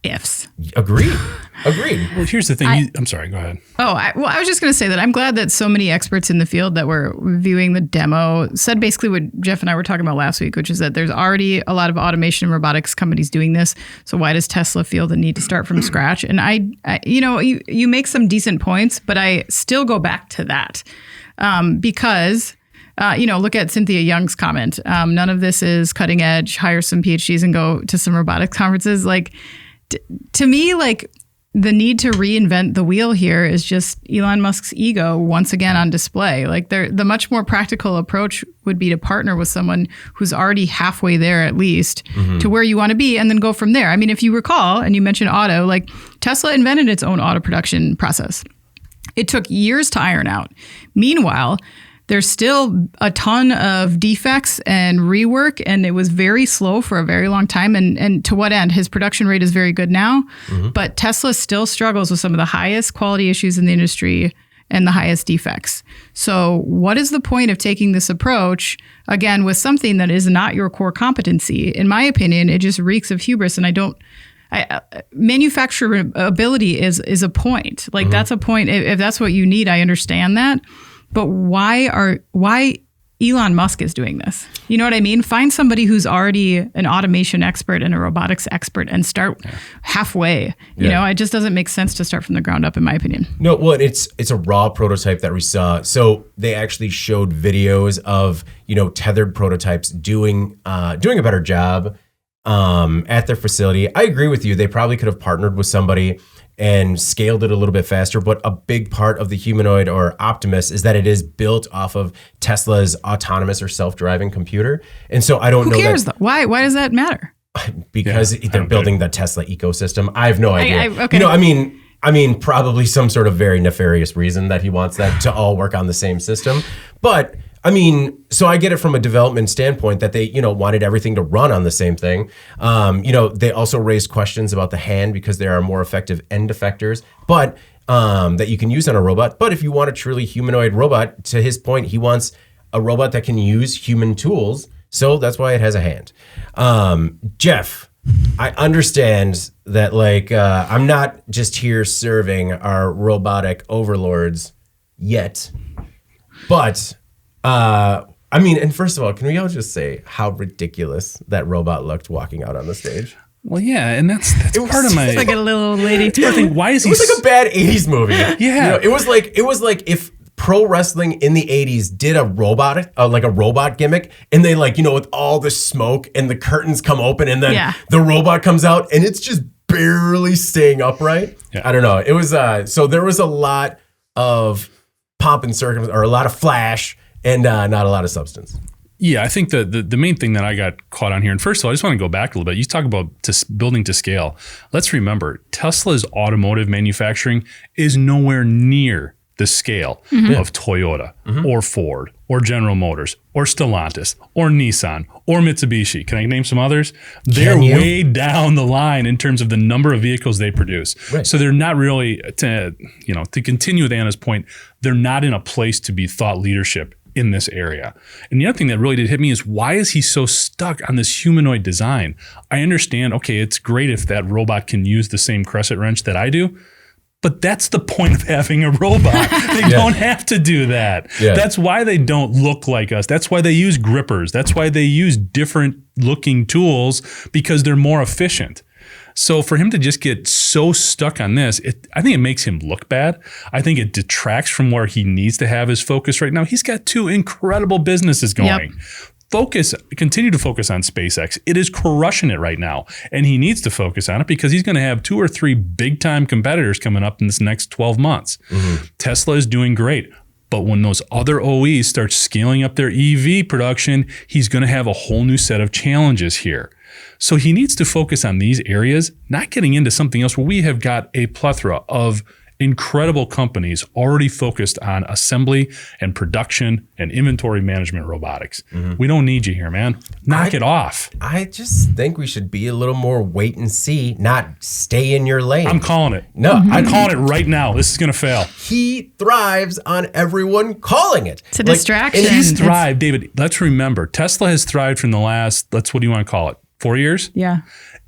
ifs. Agreed. Well, here's the thing. I'm sorry, go ahead. I was just going to say that I'm glad that so many experts in the field that were viewing the demo said basically what Jeff and I were talking about last week, which is that there's already a lot of automation and robotics companies doing this. So why does Tesla feel the need to start from scratch? And you make some decent points, but I still go back to that because look at Cynthia Young's comment. None of this is cutting edge. Hire some PhDs and go to some robotics conferences. Like, to me, like, the need to reinvent the wheel here is just Elon Musk's ego once again on display. Like, the much more practical approach would be to partner with someone who's already halfway there, at least, to where you want to be, and then go from there. I mean, if you recall, and you mentioned auto, like, Tesla invented its own auto production process. It took years to iron out. Meanwhile, there's still a ton of defects and rework, and it was very slow for a very long time. And to what end? His production rate is very good now, but Tesla still struggles with some of the highest quality issues in the industry and the highest defects. So what is the point of taking this approach, again, with something that is not your core competency? In my opinion, it just reeks of hubris, and manufacturability is a point. Like, that's a point. If that's what you need, I understand that. But why Elon Musk is doing this? You know what I mean? Find somebody who's already an automation expert and a robotics expert and start halfway. You know, it just doesn't make sense to start from the ground up, in my opinion. No, well, it's a raw prototype that we saw. So they actually showed videos of, tethered prototypes doing a better job at their facility. I agree with you. They probably could have partnered with somebody and scaled it a little bit faster. But a big part of the humanoid or Optimus is that it is built off of Tesla's autonomous or self-driving computer. And so I don't know. Who cares though? Why does that matter? Because they're building the Tesla ecosystem. I have no idea. Okay. I mean, probably some sort of very nefarious reason that he wants that to all work on the same system. But so I get it from a development standpoint that they, wanted everything to run on the same thing. They also raised questions about the hand because there are more effective end effectors, but that you can use on a robot. But if you want a truly humanoid robot, to his point, he wants a robot that can use human tools. So that's why it has a hand. Jeff, I understand that, I'm not just here serving our robotic overlords yet, but I I mean, and first of all, can we all just say how ridiculous that robot looked walking out on the stage? Well, yeah, and that's part of my. It's like a little old lady. I think, why is he? It was like a bad '80s movie. Yeah, you know, it was like if pro wrestling in the '80s did a robot gimmick, and they like, you know, with all the smoke and the curtains come open, and then the robot comes out, and it's just barely staying upright. Yeah. I don't know. It was so there was a lot of pomp and circumstance, or a lot of flash, and not a lot of substance. Yeah, I think the main thing that I got caught on here, and first of all, I just want to go back a little bit. You talk about building to scale. Let's remember, Tesla's automotive manufacturing is nowhere near the scale of Toyota or Ford or General Motors or Stellantis or Nissan or Mitsubishi. Can I name some others? They're way down the line in terms of the number of vehicles they produce. Right. So they're not really, to continue with Anna's point, they're not in a place to be thought leadership in this area. And the other thing that really did hit me is, why is he so stuck on this humanoid design? I understand, okay, it's great if that robot can use the same crescent wrench that I do, but that's the point of having a robot. They don't have to do that. Yeah. That's why they don't look like us. That's why they use grippers. That's why they use different looking tools, because they're more efficient. So for him to just get so stuck on this, I think it makes him look bad. I think it detracts from where he needs to have his focus right now. He's got 2 incredible businesses going. Continue to focus on SpaceX. It is crushing it right now. And he needs to focus on it because he's going to have 2 or 3 big time competitors coming up in this next 12 months. Tesla is doing great. But when those other OEs start scaling up their EV production, he's going to have a whole new set of challenges here. So he needs to focus on these areas, not getting into something else where we have got a plethora of incredible companies already focused on assembly and production and inventory management robotics. We don't need you here, man. Knock it off. I just think we should be a little more wait and see, not stay in your lane. I'm calling it. No, I'm calling it right now. This is going to fail. He thrives on everyone calling it. It's a distraction. He's thrived, David. Let's remember, Tesla has thrived from the last, what do you want to call it? 4 years? Yeah.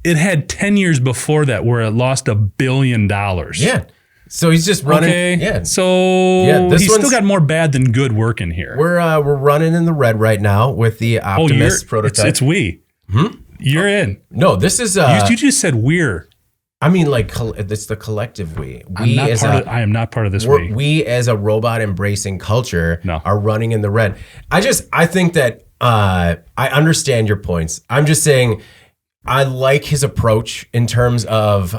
It had 10 years before that where it lost $1 billion. Yeah. So he's just running. Okay. Yeah. So he's still got more bad than good working here. We're running in the red right now with the Optimus prototype. It's we. You're in. No, this is. You just said we're. I mean, like, it's the collective we. I am not part of this we. We as a robot embracing culture are running in the red. I think that I understand your points. I'm just saying, I like his approach in terms of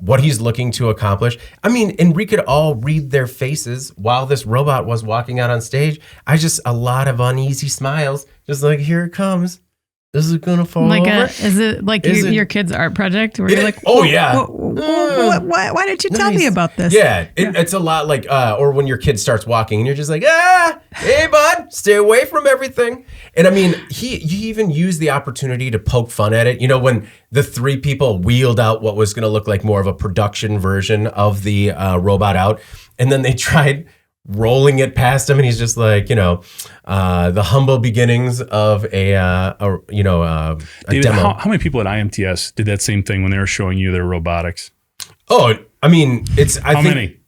what he's looking to accomplish. I mean, and we could all read their faces while this robot was walking out on stage. A lot of uneasy smiles, just like, here it comes. Is it gonna fall over? Is it like your kid's art project? Where you're like, why didn't you tell me about this? Yeah, it's a lot like, or when your kid starts walking and you're just like, hey bud, stay away from everything. And I mean, he even used the opportunity to poke fun at it. You know, when the 3 people wheeled out what was gonna look like more of a production version of the robot out, and then they tried rolling it past him, and he's just like, the humble beginnings of a David, demo. How many people at IMTS did that same thing when they were showing you their robotics? Oh, I mean, how many?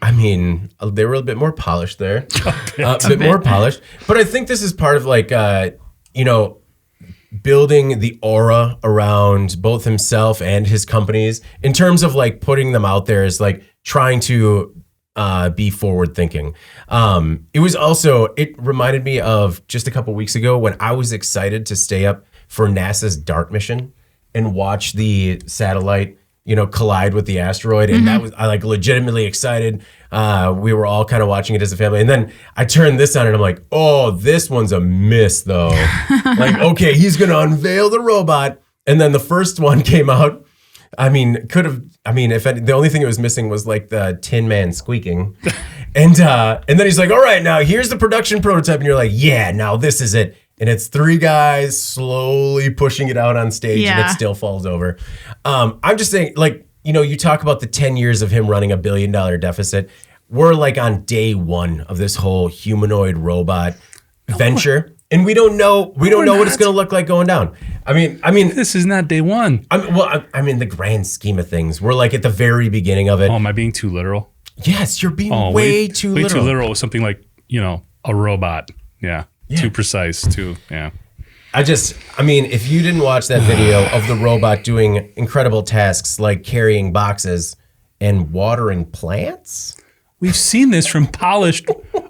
I mean, they were a bit more polished there, a bit more polished. But I think this is part of like, building the aura around both himself and his companies in terms of like putting them out there as like trying to be forward thinking. It reminded me of just a couple weeks ago when I was excited to stay up for NASA's DART mission and watch the satellite, collide with the asteroid. And I like legitimately excited. We were all kind of watching it as a family. And then I turned this on and I'm like, oh, this one's a miss though. Like, okay, he's going to unveil the robot. And then the first one came out. I mean, the only thing it was missing was like the Tin Man squeaking. And then he's like, all right, now here's the production prototype. And you're like, yeah, now this is it. And it's 3 guys slowly pushing it out on stage and it still falls over. I'm just saying, like, you talk about the 10 years of him running $1 billion deficit. We're like on day 1 of this whole humanoid robot venture. And we don't know what it's going to look like going down. I mean, this is not day 1. I'm in the grand scheme of things. We're like at the very beginning of it. Oh, am I being too literal? Yes, you're being way too literal. Way too literal with something like, a robot. Yeah. too precise, yeah. I mean, if you didn't watch that video of the robot doing incredible tasks like carrying boxes and watering plants. We've seen this from polished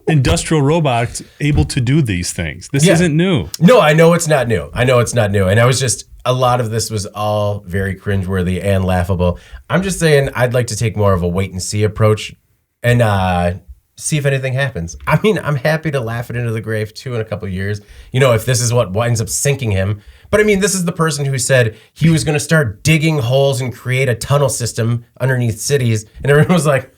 industrial robots able to do these things. This isn't new. No, I know it's not new. And I was just, a lot of this was all very cringeworthy and laughable. I'm just saying I'd like to take more of a wait and see approach and see if anything happens. I mean, I'm happy to laugh it into the grave too in a couple of years. If this is what ends up sinking him. But I mean, this is the person who said he was going to start digging holes and create a tunnel system underneath cities. And everyone was like,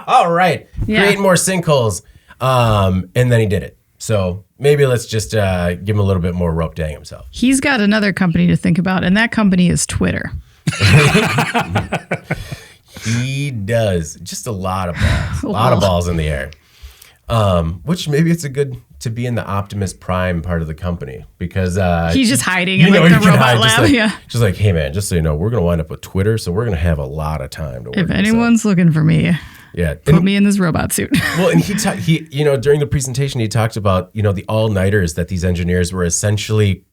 all right, create more sinkholes. And then he did it. So maybe let's just give him a little bit more rope to hang himself. He's got another company to think about, and that company is Twitter. He does. Just a lot of balls. A lot of balls in the air. Which maybe it's to be in the Optimus Prime part of the company because he's just hiding in the robot lab. Just like, hey man, just so you know, we're gonna wind up with Twitter, so we're gonna have a lot of time to work. If anyone's looking for me, put me in this robot suit. Well, and he during the presentation he talked about the all-nighters that these engineers were essentially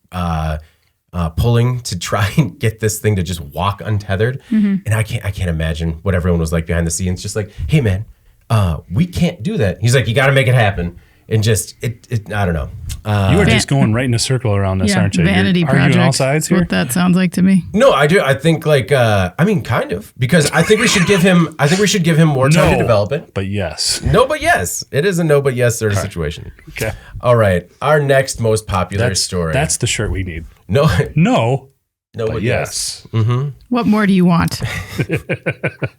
pulling to try and get this thing to just walk untethered. And I can't imagine what everyone was like behind the scenes, just like, hey man, we can't do that. He's like, you got to make it happen. And just I don't know. You are just going right in a circle around this, aren't you? Vanity You're project. arguing all sides here. What that sounds like to me. No, I do. I think kind of, because I think we should give him more time to develop it. But yes. No, but yes. It is a no, but yes sort of situation. Okay. All right. Our next most popular story. That's the shirt we need. No, but yes. Mm-hmm. What more do you want?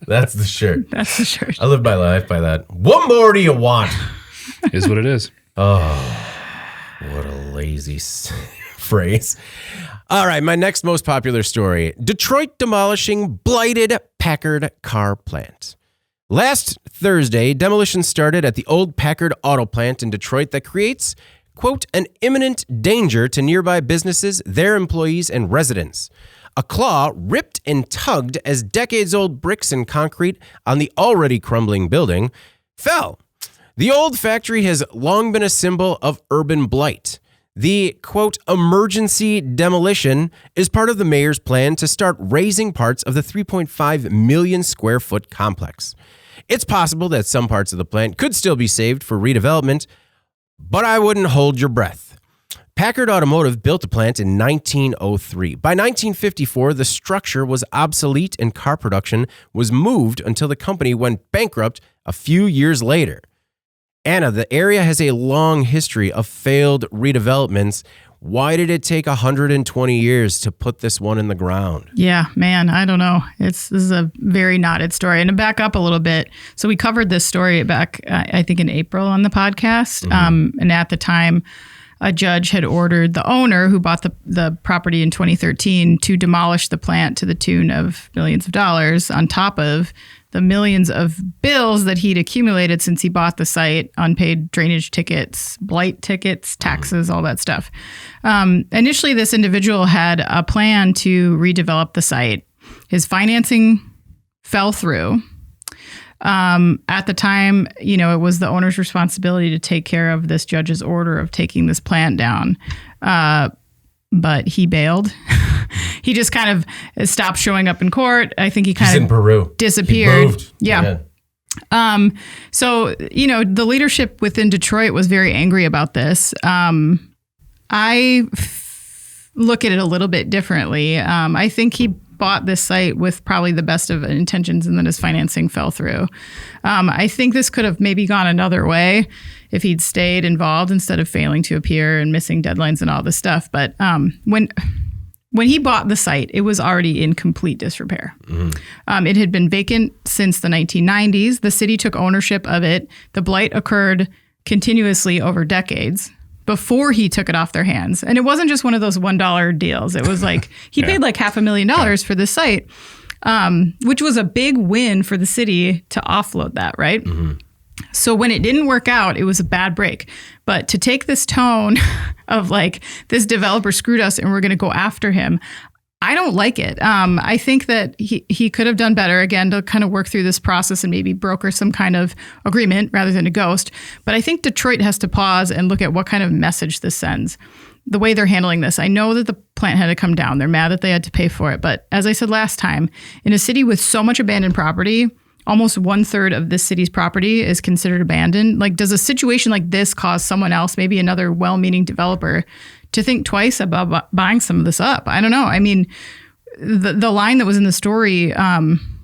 That's the shirt. That's the shirt. I live my life by that. What more do you want? Is what it is. Oh, what a lazy phrase. All right, my next most popular story. Detroit demolishing Blighted Packard car plant. Last Thursday, demolition started at the old Packard auto plant in Detroit that creates, quote, an imminent danger to nearby businesses, their employees, and residents. A claw ripped and tugged as decades-old bricks and concrete on the already crumbling building fell. The old factory has long been a symbol of urban blight. The, quote, emergency demolition is part of the mayor's plan to start razing parts of the 3.5 million square foot complex. It's possible that some parts of the plant could still be saved for redevelopment, but I wouldn't hold your breath. Packard Automotive built the plant in 1903. By 1954, the structure was obsolete and car production was moved until the company went bankrupt a few years later. Anna, the area has a long history of failed redevelopments. Why did it take 120 years to put this one in the ground? Yeah, man, I don't know. This is a very knotted story. And to back up a little bit, so we covered this story back, I think, in April on the podcast. And at the time, a judge had ordered the owner who bought the property in 2013 to demolish the plant to the tune of millions of dollars on top of the millions of bills that he'd accumulated since he bought the site, unpaid drainage tickets, blight tickets, taxes, all that stuff. Initially, this individual had a plan to redevelop the site. His financing fell through. At the time, it was the owner's responsibility to take care of this judge's order of taking this plant down. But he bailed. He just kind of stopped showing up in court. I think he's in Peru. Disappeared. He moved. Yeah. So, the leadership within Detroit was very angry about this. I look at it a little bit differently. I think he bought this site with probably the best of intentions, and then his financing fell through. I think this could have maybe gone another way if he'd stayed involved instead of failing to appear and missing deadlines and all this stuff. But when he bought the site, it was already in complete disrepair. It had been vacant since the 1990s. The city took ownership of it. The blight occurred continuously over decades before he took it off their hands. And it wasn't just one of those $1 deals. It was like he paid like $500,000 for the site, which was a big win for the city to offload that, right? So when it didn't work out, it was a bad break. But to take this tone of like, this developer screwed us and we're going to go after him, I don't like it. I think that he could have done better, again, to kind of work through this process and maybe broker some kind of agreement rather than a ghost. But I think Detroit has to pause and look at what kind of message this sends. The way they're handling this. I know that the plant had to come down. They're mad that they had to pay for it. But as I said last time, in a city with so much abandoned property, almost 1/3 of this city's property is considered abandoned. Like, does a situation like this cause someone else, maybe another well-meaning developer, to think twice about buying some of this up? I don't know. I mean, the line that was in the story,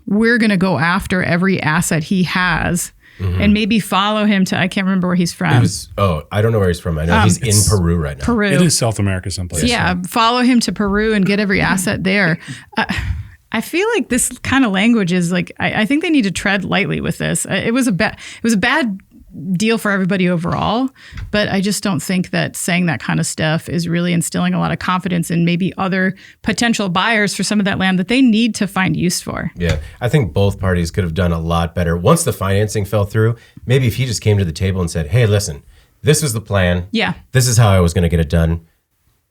we're going to go after every asset he has and maybe follow him to, I can't remember where he's from. I don't know where he's from. I know he's in Peru right now. Peru. It is South America someplace. Yeah, follow him to Peru and get every asset there. I feel like this kind of language is like, I think they need to tread lightly with this. It was a bad deal for everybody overall, but I just don't think that saying that kind of stuff is really instilling a lot of confidence in maybe other potential buyers for some of that land that they need to find use for. Yeah, I think both parties could have done a lot better. Once the financing fell through, maybe if he just came to the table and said, hey, listen, this was the plan. Yeah. This is how I was going to get it done.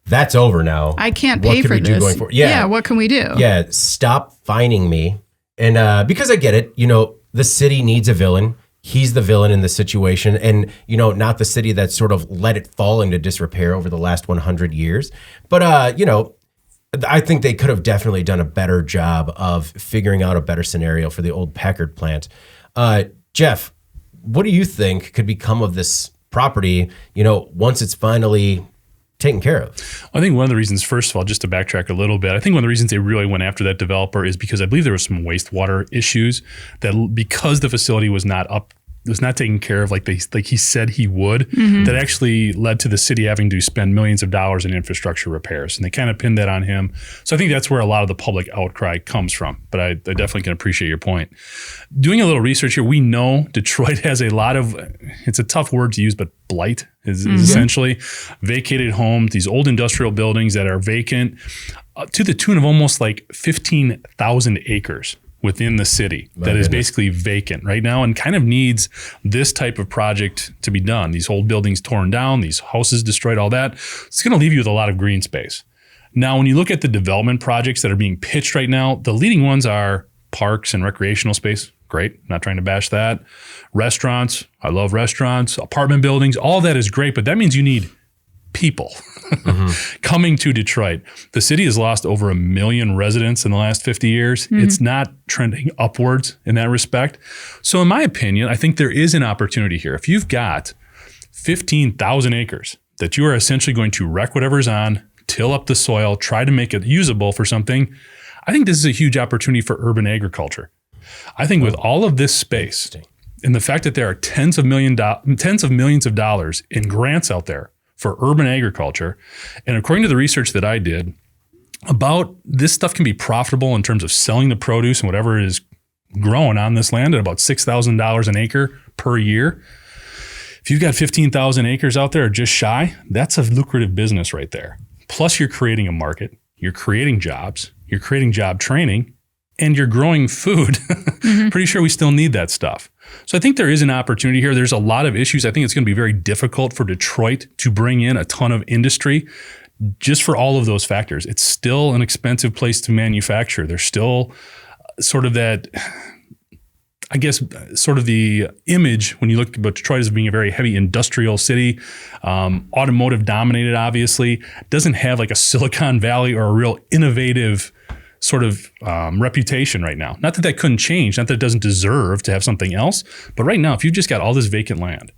That's over now. I can't pay for this. Going forward? Yeah, what can we do? Yeah, stop fining me. And because I get it, the city needs a villain. He's the villain in this situation, and not the city that sort of let it fall into disrepair over the last 100 years. But I think they could have definitely done a better job of figuring out a better scenario for the old Packard plant. Jeff, what do you think could become of this property? Once it's finally taken care of? I think one of the reasons, first of all, just to backtrack a little bit, I think one of the reasons they really went after that developer is because I believe there was some wastewater issues that, because the facility was not taken care of like he said he would, that actually led to the city having to spend millions of dollars in infrastructure repairs. And they kind of pinned that on him. So I think that's where a lot of the public outcry comes from. But I definitely can appreciate your point. Doing a little research here, we know Detroit has a lot of, it's a tough word to use, but blight is essentially vacated homes, these old industrial buildings that are vacant to the tune of almost like 15,000 acres within the city that is basically vacant right now and kind of needs this type of project to be done. These old buildings torn down, these houses destroyed, all that. It's going to leave you with a lot of green space. Now, when you look at the development projects that are being pitched right now, the leading ones are parks and recreational space. Great. Not trying to bash that. Restaurants. I love restaurants. Apartment buildings. All that is great, but that means you need people coming to Detroit. The city has lost over 1 million residents in the last 50 years. It's not trending upwards in that respect. So in my opinion, I think there is an opportunity here. If you've got 15,000 acres that you are essentially going to wreck whatever's on, till up the soil, try to make it usable for something, I think this is a huge opportunity for urban agriculture. I think with all of this space and the fact that there are tens of millions of dollars in grants out there for urban agriculture. And according to the research that I did, about this stuff can be profitable in terms of selling the produce and whatever is growing on this land at about $6,000 an acre per year. If you've got 15,000 acres out there or just shy, that's a lucrative business right there. Plus you're creating a market, you're creating jobs, you're creating job training, and you're growing food. Pretty sure we still need that stuff. So I think there is an opportunity here. There's a lot of issues. I think it's going to be very difficult for Detroit to bring in a ton of industry just for all of those factors. It's still an expensive place to manufacture. There's still sort of that, I guess, sort of the image when you look at Detroit as being a very heavy industrial city, automotive dominated, obviously, doesn't have like a Silicon Valley or a real innovative sort of reputation right now. Not that that couldn't change, not that it doesn't deserve to have something else, but right now, if you've just got all this vacant land,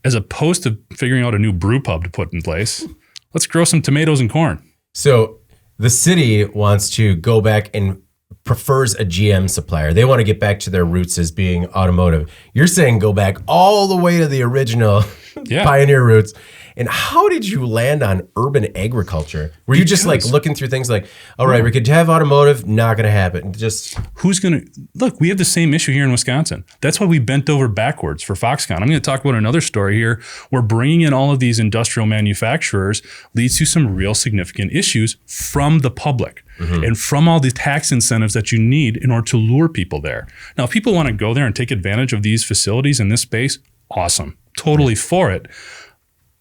as opposed to figuring out a new brew pub to put in place, let's grow some tomatoes and corn. So the city wants to go back and prefers a GM supplier. They want to get back to their roots as being automotive. You're saying go back all the way to the original pioneer roots. And how did you land on urban agriculture? Were you just like looking through things like, all right, we could have automotive, not going to happen. Just who's going to look? We have the same issue here in Wisconsin. That's why we bent over backwards for Foxconn. I'm going to talk about another story here where bringing in all of these industrial manufacturers leads to some real significant issues from the public and from all the tax incentives that you need in order to lure people there. Now, if people want to go there and take advantage of these facilities in this space, awesome. Totally for it.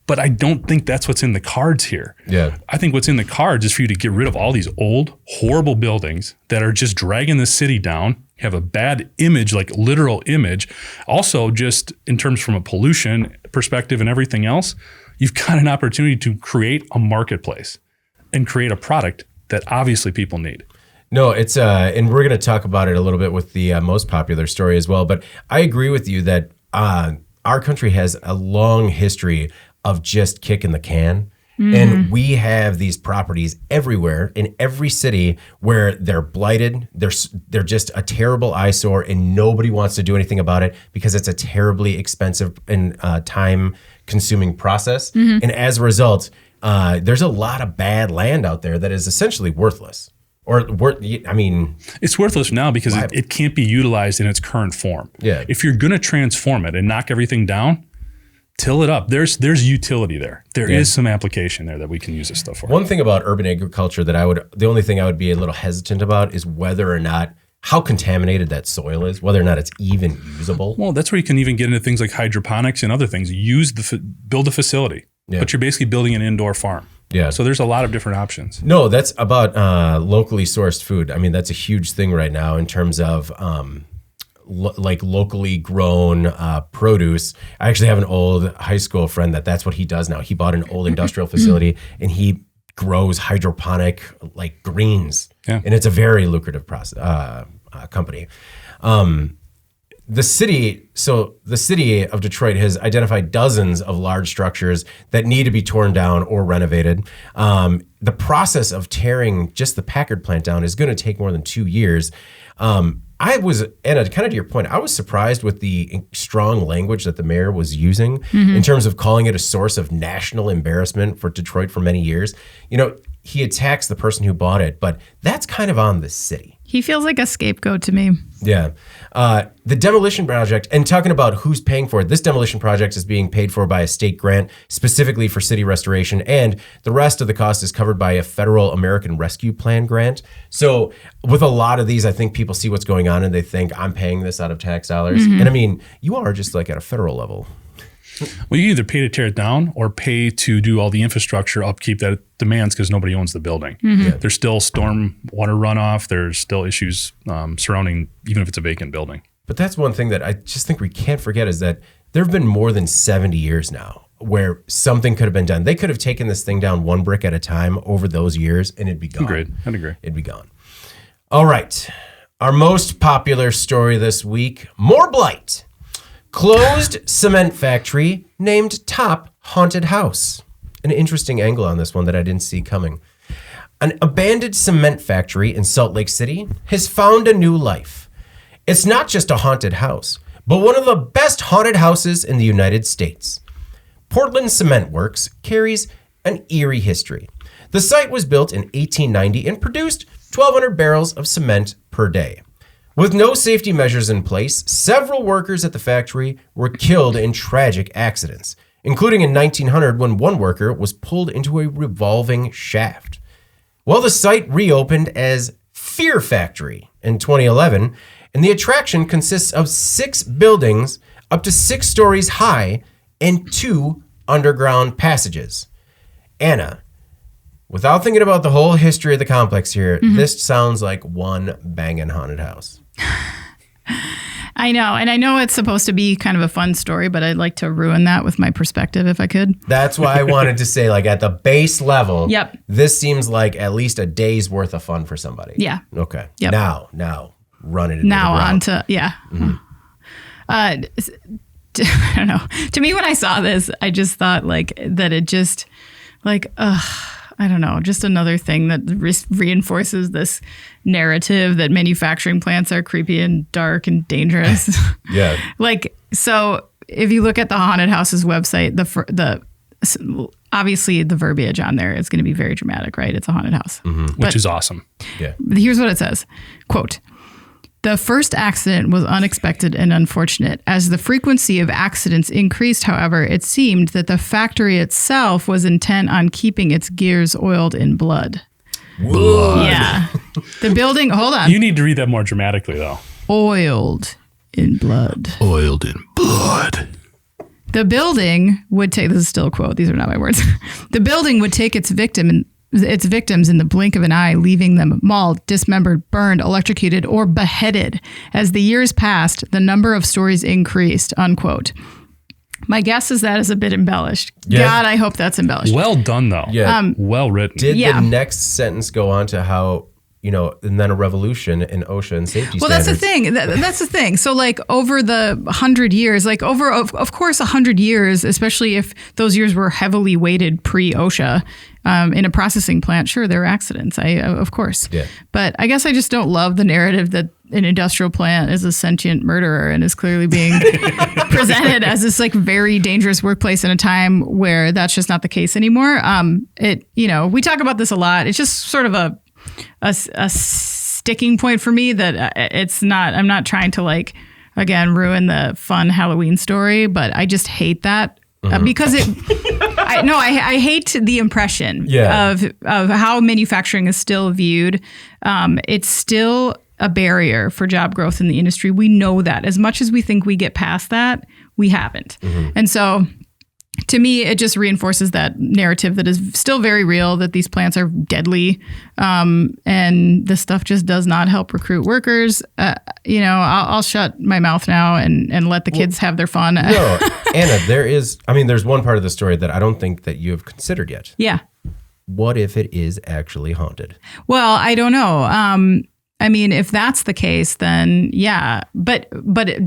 But I don't think that's what's in the cards here. Yeah. I think what's in the cards is for you to get rid of all these old, horrible buildings that are just dragging the city down, have a bad image, like literal image. Also, just in terms from a pollution perspective and everything else, you've got an opportunity to create a marketplace and create a product that obviously people need. No, it's and we're going to talk about it a little bit with the most popular story as well. But I agree with you that our country has a long history of just kicking the can. And we have these properties everywhere in every city where they're blighted. They're just a terrible eyesore, and nobody wants to do anything about it because it's a terribly expensive and time-consuming process. And as a result, there's a lot of bad land out there that is essentially worthless. It's worthless now because it can't be utilized in its current form. Yeah. If you're going to transform it and knock everything down, till it up. There's utility there. There is some application there that we can use this stuff for. One thing about urban agriculture the only thing I would be a little hesitant about is whether or not how contaminated that soil is, whether or not it's even usable. Well, that's where you can even get into things like hydroponics and other things. Build a facility, but you're basically building an indoor farm. Yeah. So there's a lot of different options. No, that's about locally sourced food. I mean, that's a huge thing right now in terms of like locally grown produce. I actually have an old high school friend that's what he does now. He bought an old industrial facility and he grows hydroponic like greens. Yeah. And it's a very lucrative process, company. The city of Detroit has identified dozens of large structures that need to be torn down or renovated. The process of tearing just the Packard plant down is going to take more than 2 years. I was, and kind of to your point, I was surprised with the strong language that the mayor was using in terms of calling it a source of national embarrassment for Detroit for many years. You know, he attacks the person who bought it, but that's kind of on the city. He feels like a scapegoat to me. Yeah. The demolition project, and talking about who's paying for it, this demolition project is being paid for by a state grant specifically for city restoration, and the rest of the cost is covered by a federal American Rescue Plan grant. So with a lot of these, I think people see what's going on and they think, I'm paying this out of tax dollars. And I mean, you are just like at a federal level. Well, you either pay to tear it down or pay to do all the infrastructure upkeep that it demands because nobody owns the building. Yeah. There's still storm water runoff. There's still issues surrounding, even if it's a vacant building. But that's one thing that I just think we can't forget is that there have been more than 70 years now where something could have been done. They could have taken this thing down one brick at a time over those years and it'd be gone. Agreed. I'd agree. It'd be gone. All right. Our most popular story this week, more blight. Closed cement factory named top haunted house. An interesting angle on this one that I didn't see coming. An abandoned cement factory in Salt Lake City has found a new life. It's not just a haunted house, but one of the best haunted houses in the United States. Portland Cement Works carries an eerie history. The site was built in 1890 and produced 1,200 barrels of cement per day. With no safety measures in place, several workers at the factory were killed in tragic accidents, including in 1900 when one worker was pulled into a revolving shaft. Well, the site reopened as Fear Factory in 2011, and the attraction consists of 6 buildings up to 6 stories high and 2 underground passages. Anna, without thinking about the whole history of the complex here, this sounds like one banging haunted house. I know. And I know it's supposed to be kind of a fun story, but I'd like to ruin that with my perspective if I could. That's why I wanted to say, like, at the base level, Yep. This seems like at least a day's worth of fun for somebody. Yeah. Okay. Yep. Now, run it into Now the ground. on to, yeah. I don't know. To me, when I saw this, I just thought like that it just like, I don't know, just another thing that reinforces this narrative that manufacturing plants are creepy and dark and dangerous. Yeah. Like, so if you look at the Haunted House's website, obviously the verbiage on there is going to be very dramatic, right? It's a haunted house. Which is awesome. Yeah. Here's what it says. Quote, "The first accident was unexpected and unfortunate. As the frequency of accidents increased, however, it seemed that the factory itself was intent on keeping its gears oiled in blood." Blood. Yeah. The building, hold on. You need to read that more dramatically, though. Oiled in blood. Oiled in blood. The building would take, this is still a quote, these are not my words. The building would take its victims in the blink of an eye, leaving them mauled, dismembered, burned, electrocuted, or beheaded. As the years passed, the number of stories increased, unquote. My guess is that is a bit embellished. Yeah. God, I hope that's embellished. Well done, though. Yeah. Well written. Did the next sentence go on to how, and then a revolution in OSHA and safety standards? That's the thing. That's the thing. So like over the 100 years, like over, of course, 100 years, especially if those years were heavily weighted pre-OSHA in a processing plant, sure, there were accidents, of course. Yeah. But I guess I just don't love the narrative that an industrial plant is a sentient murderer and is clearly being presented as this like very dangerous workplace in a time where that's just not the case anymore. We talk about this a lot. It's just sort of a sticking point for me that I'm not trying to like, again, ruin the fun Halloween story, but I just hate that because I hate the impression of how manufacturing is still viewed. It's still a barrier for job growth in the industry. We know that. As much as we think we get past that, we haven't. And so to me, it just reinforces that narrative that is still very real, that these plants are deadly, and this stuff just does not help recruit workers. I'll shut my mouth now and let the kids have their fun. No, Anna, there's one part of the story that I don't think that you have considered yet. Yeah. What if it is actually haunted? Well, I don't know. If that's the case, then yeah. But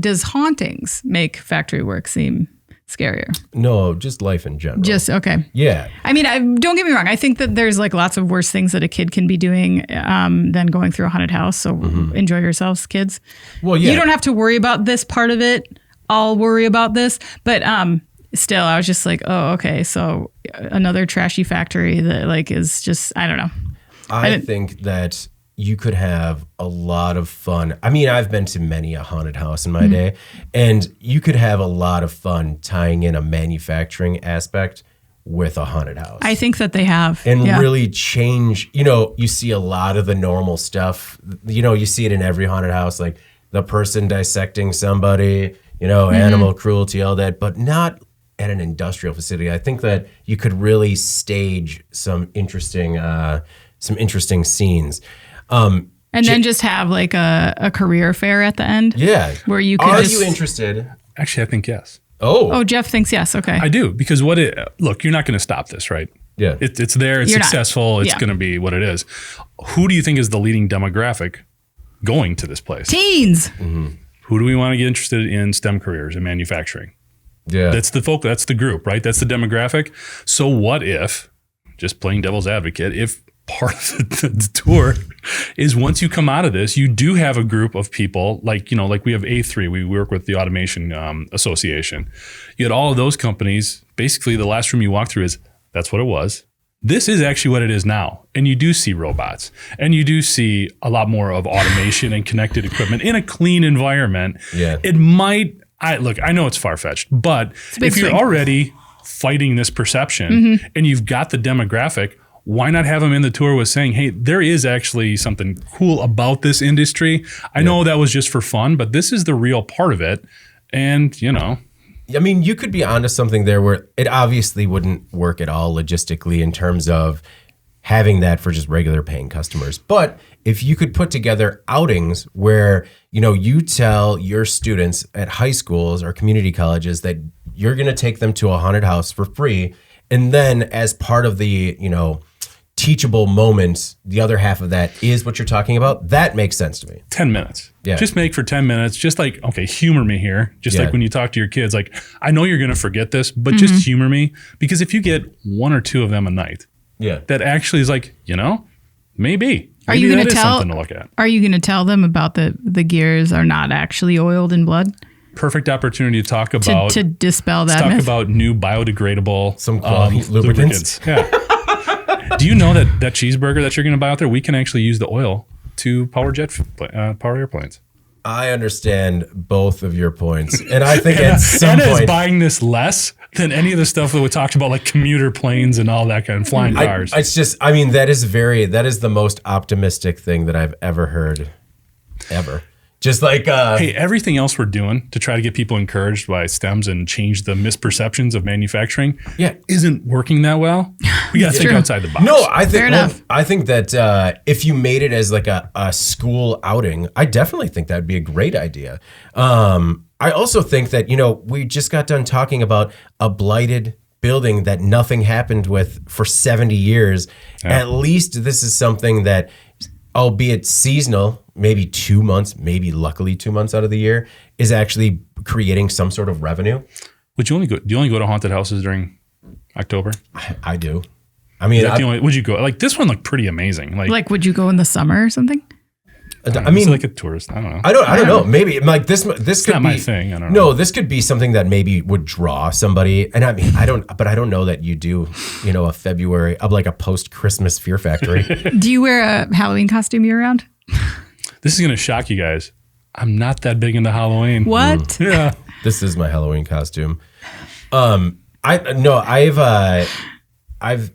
does hauntings make factory work seem scarier? No, just life in general. Just, okay. Yeah. Don't get me wrong. I think that there's like lots of worse things that a kid can be doing than going through a haunted house. So enjoy yourselves, kids. Well, yeah. You don't have to worry about this part of it. I'll worry about this. But still, I was just like, oh, okay. So another trashy factory that like is just, I don't know. I think that you could have a lot of fun. I've been to many a haunted house in my day, and you could have a lot of fun tying in a manufacturing aspect with a haunted house. I think that they have. And really change, you see a lot of the normal stuff. You see it in every haunted house, like the person dissecting somebody, animal cruelty, all that, but not at an industrial facility. I think that you could really stage some interesting scenes. And then just have like a career fair at the end. Yeah. Where you could Are you interested? Actually, I think yes. Oh, Jeff thinks yes. Okay. I do, because look, you're not going to stop this, right? Yeah. It's there. It's successful. It's going to be what it is. Who do you think is the leading demographic going to this place? Teens. Who do we want to get interested in STEM careers in manufacturing? Yeah. That's the folk. That's the group, right? That's the demographic. So what if, just playing devil's advocate, if part of the tour is once you come out of this, you do have a group of people like we have A3, we work with the Automation Association. You had all of those companies. Basically, the last room you walk through that's what it was. This is actually what it is now. And you do see robots, and you do see a lot more of automation and connected equipment in a clean environment. Yeah. It might, I know it's far-fetched, but if you're already fighting this perception and you've got the demographic, why not have them in the tour with saying, hey, there is actually something cool about this industry. I know that was just for fun, but this is the real part of it. And, you could be onto something there where it obviously wouldn't work at all logistically in terms of having that for just regular paying customers. But if you could put together outings where, you tell your students at high schools or community colleges that you're going to take them to a haunted house for free. And then as part of the, teachable moment, the other half of that is what you're talking about. That makes sense to me. 10 minutes. Yeah. Just make for 10 minutes. Just like, okay, humor me here. Just like when you talk to your kids, like, I know you're going to forget this, but just humor me. Because if you get one or two of them a night, that actually is like, maybe. Are you going to tell something to look at? Are you going to tell them about the gears are not actually oiled in blood? Perfect opportunity to talk about to dispel that. Talk myth. about new biodegradable some lubricants. Yeah. Do you know that cheeseburger that you're going to buy out there, we can actually use the oil to power power airplanes? I understand both of your points, and I think at some Anna point is buying this less than any of the stuff that we talked about, like commuter planes and all that kind of flying cars. It's just, that is the most optimistic thing that I've ever heard, ever. Just like, hey, everything else we're doing to try to get people encouraged by stems and change the misperceptions of manufacturing isn't working that well. We got to think outside the box. No, I think that if you made it as like a school outing, I definitely think that'd be a great idea. I also think that, we just got done talking about a blighted building that nothing happened with for 70 years. Yeah. At least this is something that, albeit seasonal, maybe 2 months, maybe luckily 2 months out of the year, is actually creating some sort of revenue. Do you only go to haunted houses during October? I do. I mean, would you go? Like, this one looked pretty amazing. Like would you go in the summer or something? I mean, like a tourist. I don't know. I don't know. Maybe like this could not be my thing. I don't know. No, this could be something that maybe would draw somebody. And I mean, I don't know that you do, a February of like a post-Christmas Fear Factory. Do you wear a Halloween costume year round? This is going to shock you guys. I'm not that big into Halloween. What? Yeah. This is my Halloween costume. I've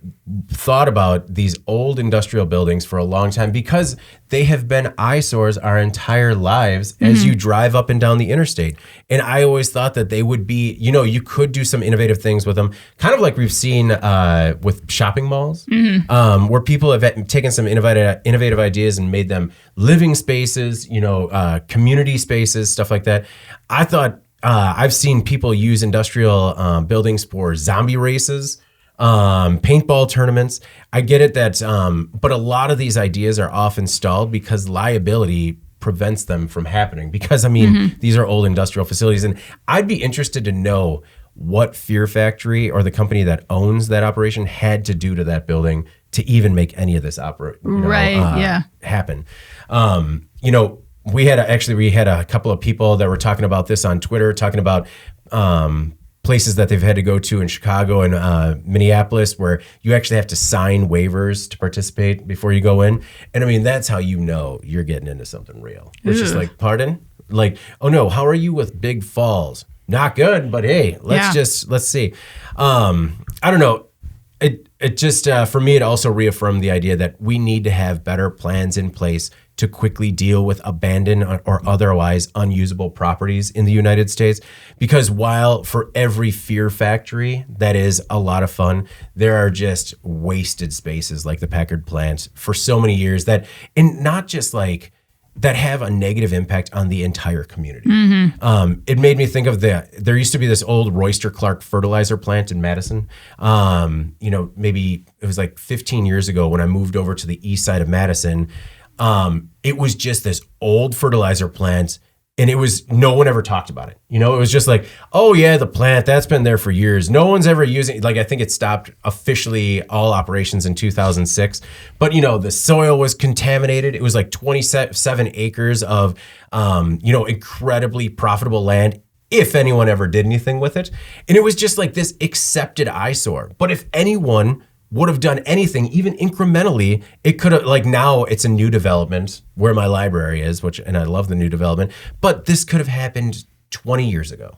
thought about these old industrial buildings for a long time because they have been eyesores our entire lives as you drive up and down the interstate. And I always thought that they would be, you could do some innovative things with them, kind of like we've seen with shopping malls, where people have taken some innovative ideas and made them living spaces, community spaces, stuff like that. I thought I've seen people use industrial buildings for zombie races, paintball tournaments. I get it that, but a lot of these ideas are often stalled because liability prevents them from happening. Because these are old industrial facilities, and I'd be interested to know what Fear Factory or the company that owns that operation had to do to that building to even make any of this happen. We had a couple of people that were talking about this on Twitter, talking about places that they've had to go to in Chicago and Minneapolis where you actually have to sign waivers to participate before you go in. And that's how you're getting into something real. It's just like, pardon? Like, oh no, how are you with Big Falls? Not good, but hey, let's see. I don't know. It just, for me, it also reaffirmed the idea that we need to have better plans in place to quickly deal with abandoned or otherwise unusable properties in the United States. Because while for every Fear Factory that is a lot of fun, there are just wasted spaces like the Packard plant for so many years that, and not just like, that have a negative impact on the entire community. It made me think of there used to be this old Royster Clark fertilizer plant in Madison. Maybe it was like 15 years ago when I moved over to the east side of Madison. It was just this old fertilizer plant, and no one ever talked about it. It was just like, oh yeah, the plant, that's been there for years. No one's ever using it. Like, I think it stopped officially all operations in 2006. But, the soil was contaminated. It was like 27 acres of, incredibly profitable land, if anyone ever did anything with it. And it was just like this accepted eyesore. But if anyone would have done anything, even incrementally, it could have, like, now it's a new development where my library is, and I love the new development, but this could have happened 20 years ago.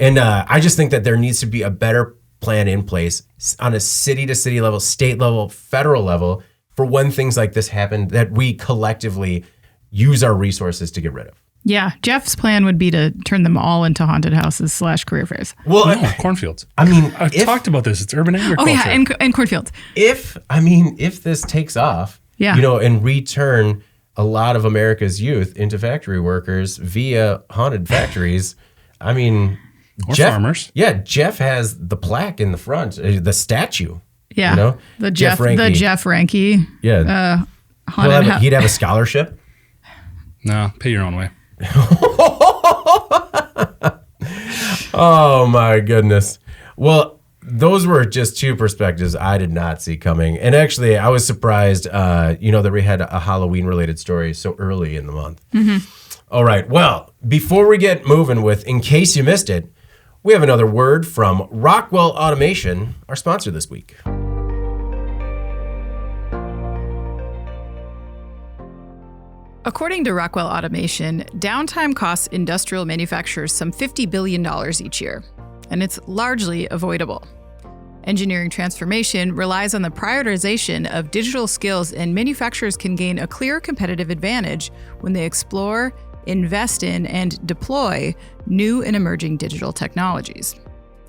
And I just think that there needs to be a better plan in place on a city-to-city level, state level, federal level, for when things like this happen, that we collectively use our resources to get rid of. Yeah, Jeff's plan would be to turn them all into haunted houses / career fairs. Well, no, cornfields. I've talked about this. It's urban agriculture. Oh yeah, and cornfields. If this takes off, and return a lot of America's youth into factory workers via haunted factories, or farmers. Yeah, Jeff has the plaque in the front, the statue. Yeah, the Jeff Ranke. Yeah, he'd have a scholarship. No, pay your own way. Oh my goodness. Well, those were just two perspectives I did not see coming. And actually, I was surprised, that we had a Halloween related story so early in the month. All right. Well, before we get moving with, in case you missed it, we have another word from Rockwell Automation, our sponsor this week. According to Rockwell Automation, downtime costs industrial manufacturers some $50 billion each year, and it's largely avoidable. Engineering transformation relies on the prioritization of digital skills, and manufacturers can gain a clear competitive advantage when they explore, invest in, and deploy new and emerging digital technologies.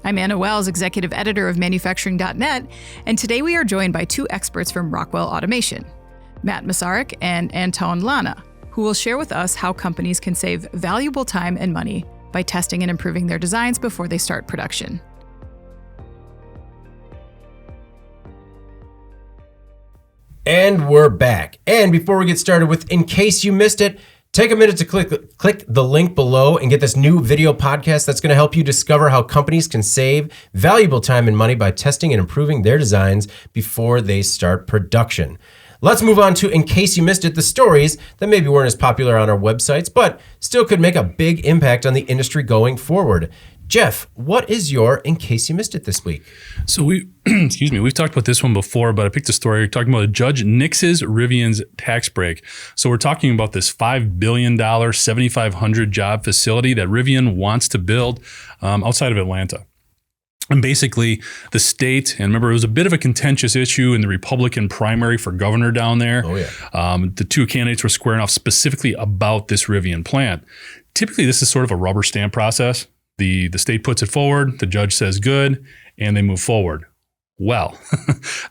I'm Anna Wells, executive editor of manufacturing.net, and today we are joined by two experts from Rockwell Automation, Matt Masaryk and Anton Lana, who will share with us how companies can save valuable time and money by testing and improving their designs before they start production. And we're back. And before we get started with In Case You Missed It, take a minute to click the link below and get this new video podcast that's going to help you discover how companies can save valuable time and money by testing and improving their designs before they start production. Let's move on to In Case You Missed It, the stories that maybe weren't as popular on our websites, but still could make a big impact on the industry going forward. Jeff, what is your In Case You Missed It this week? So we've talked about this one before, but I picked a story. We're talking about Judge Nixes Rivian's tax break. So we're talking about this $5 billion, 7,500 job facility that Rivian wants to build outside of Atlanta. And basically, the state, and remember, it was a bit of a contentious issue in the Republican primary for governor down there. Oh, yeah. The two candidates were squaring off specifically about this Rivian plant. Typically, this is sort of a rubber stamp process. The state puts it forward, the judge says good, and they move forward. Well,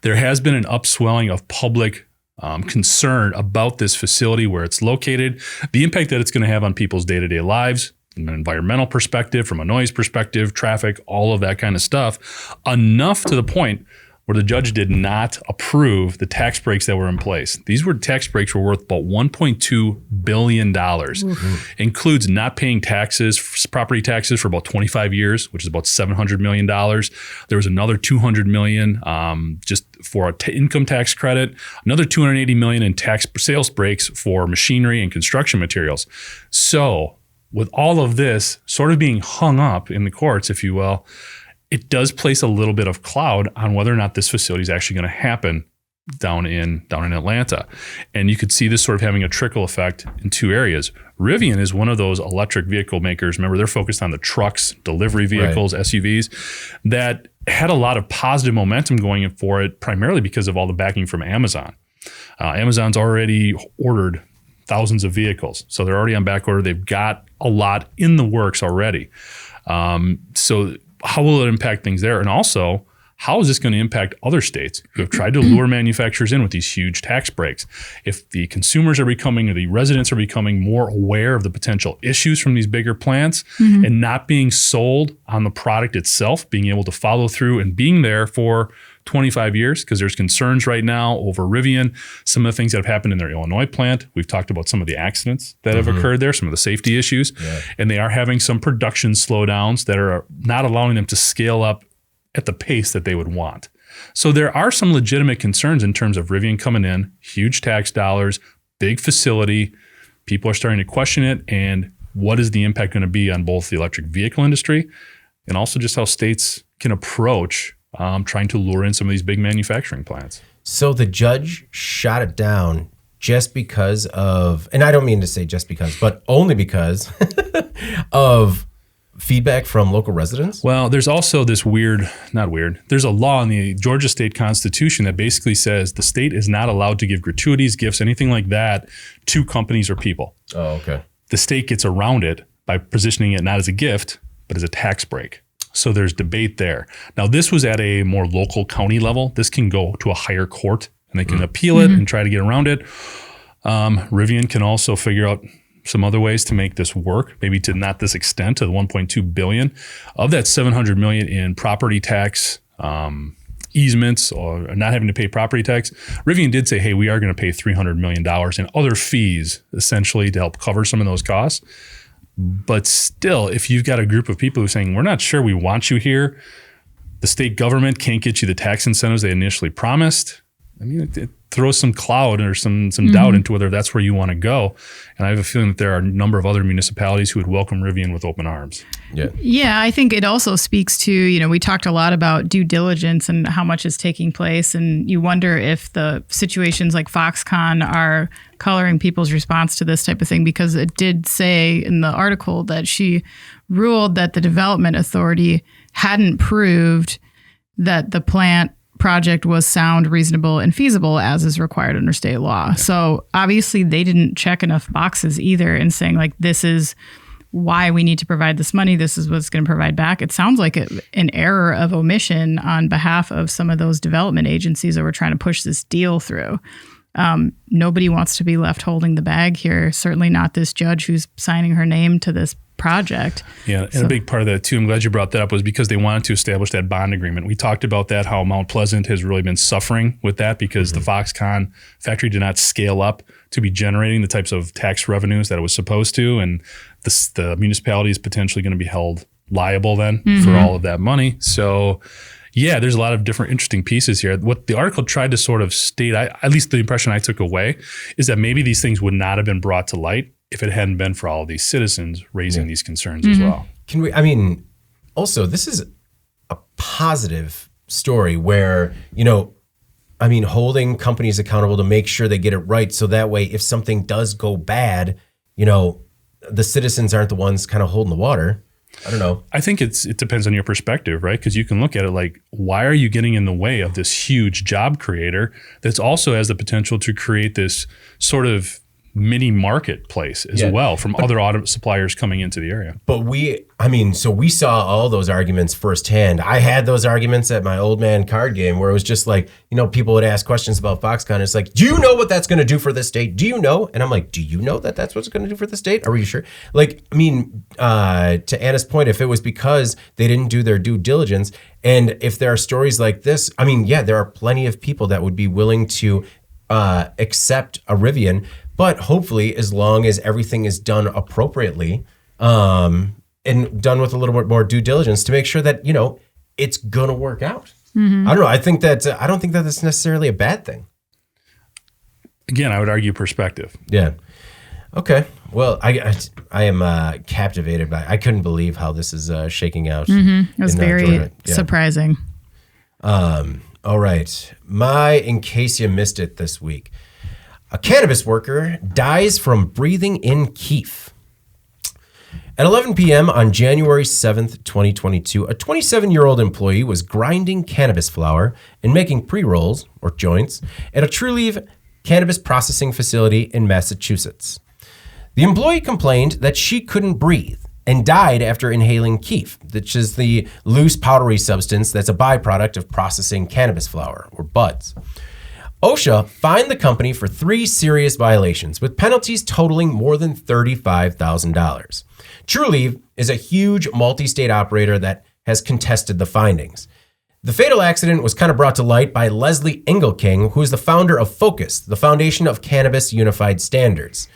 there has been an upswelling of public concern about this facility, where it's located, the impact that it's going to have on people's day-to-day lives, from an environmental perspective, from a noise perspective, traffic, all of that kind of stuff, enough to the point where the judge did not approve the tax breaks that were in place. These tax breaks were worth about $1.2 billion. Mm-hmm. Includes not paying taxes, property taxes for about 25 years, which is about $700 million. There was another $200 million just for an income tax credit, another $280 million in tax sales breaks for machinery and construction materials. So with all of this sort of being hung up in the courts, if you will, it does place a little bit of cloud on whether or not this facility is actually going to happen down in Atlanta. And you could see this sort of having a trickle effect in two areas. Rivian is one of those electric vehicle makers. Remember, they're focused on the trucks, delivery vehicles, right, SUVs, that had a lot of positive momentum going in for it, primarily because of all the backing from Amazon. Amazon's already ordered thousands of vehicles. So they're already on back order. They've got a lot in the works already. So how will it impact things there? And also, how is this going to impact other states who have tried to lure manufacturers in with these huge tax breaks? If the consumers are becoming, or the residents are becoming more aware of the potential issues from these bigger plants, mm-hmm, and not being sold on the product itself, being able to follow through and being there for 25 years, because there's concerns right now over Rivian, some of the things that have happened in their Illinois plant. We've talked about some of the accidents that have occurred there, some of the safety issues, and they are having some production slowdowns that are not allowing them to scale up at the pace that they would want. So there are some legitimate concerns in terms of Rivian coming in, huge tax dollars, big facility. People are starting to question it, and what is the impact going to be on both the electric vehicle industry and also just how states can approach trying to lure in some of these big manufacturing plants. So the judge shot it down just because of, and I don't mean to say just because, but only because of feedback from local residents? Well, there's also this there's a law in the Georgia state constitution that basically says the state is not allowed to give gratuities, gifts, anything like that to companies or people. Oh, okay. The state gets around it by positioning it not as a gift, but as a tax break. So there's debate there. Now, this was at a more local county level. This can go to a higher court, and they can appeal it and try to get around it. Rivian can also figure out some other ways to make this work, maybe to not this extent, to the $1.2 billion. Of that $700 million in property tax easements or not having to pay property tax, Rivian did say, hey, we are going to pay $300 million in other fees, essentially, to help cover some of those costs. But still, if you've got a group of people who are saying, we're not sure we want you here, the state government can't get you the tax incentives they initially promised, I mean, it throws some cloud or some doubt into whether that's where you want to go. And I have a feeling that there are a number of other municipalities who would welcome Rivian with open arms. Yeah, I think it also speaks to, we talked a lot about due diligence and how much is taking place. And you wonder if the situations like Foxconn are coloring people's response to this type of thing, because it did say in the article that she ruled that the development authority hadn't proved that the plant project was sound, reasonable, and feasible as is required under state law. So obviously they didn't check enough boxes either in saying like, this is why we need to provide this money. This is what's going to provide back. It sounds like an error of omission on behalf of some of those development agencies that were trying to push this deal through. Nobody wants to be left holding the bag here. Certainly not this judge who's signing her name to this project. Yeah, and a big part of that too, I'm glad you brought that up, was because they wanted to establish that bond agreement. We talked about that, how Mount Pleasant has really been suffering with that because the Foxconn factory did not scale up to be generating the types of tax revenues that it was supposed to, and the municipality is potentially going to be held liable then for all of that money. So yeah, there's a lot of different interesting pieces here. What the article tried to sort of state, at least the impression I took away, is that maybe these things would not have been brought to light if it hadn't been for all of these citizens raising these concerns as well. Also, this is a positive story where, holding companies accountable to make sure they get it right. So that way, if something does go bad, the citizens aren't the ones kind of holding the water. I don't know. I think it depends on your perspective, right? Because you can look at it like, why are you getting in the way of this huge job creator that's also has the potential to create this sort of mini marketplace as well from other auto suppliers coming into the area. But so we saw all those arguments firsthand. I had those arguments at my old man card game where it was just like, people would ask questions about Foxconn. It's like, do you know what that's going to do for this state? Do you know? And I'm like, do you know that that's what's going to do for the state? Are you sure? To Anna's point, if it was because they didn't do their due diligence, and if there are stories like this, there are plenty of people that would be willing to accept a Rivian. But hopefully, as long as everything is done appropriately and done with a little bit more due diligence to make sure that, it's going to work out. I don't know. I don't think that that's necessarily a bad thing. Again, I would argue perspective. Yeah. Okay. Well, I am captivated by I couldn't believe how this is shaking out. It was very surprising. All right. In case you missed it this week, a cannabis worker dies from breathing in Kief. At 11 p.m. on January 7th, 2022, a 27-year-old employee was grinding cannabis flower and making pre-rolls, or joints, at a Trulieve cannabis processing facility in Massachusetts. The employee complained that she couldn't breathe and died after inhaling Kief, which is the loose powdery substance that's a byproduct of processing cannabis flower, or buds. OSHA fined the company for 3 serious violations, with penalties totaling more than $35,000. Trulieve is a huge multi-state operator that has contested the findings. The fatal accident was kind of brought to light by Leslie Engelking, who is the founder of Focus, the foundation of Cannabis Unified Standards.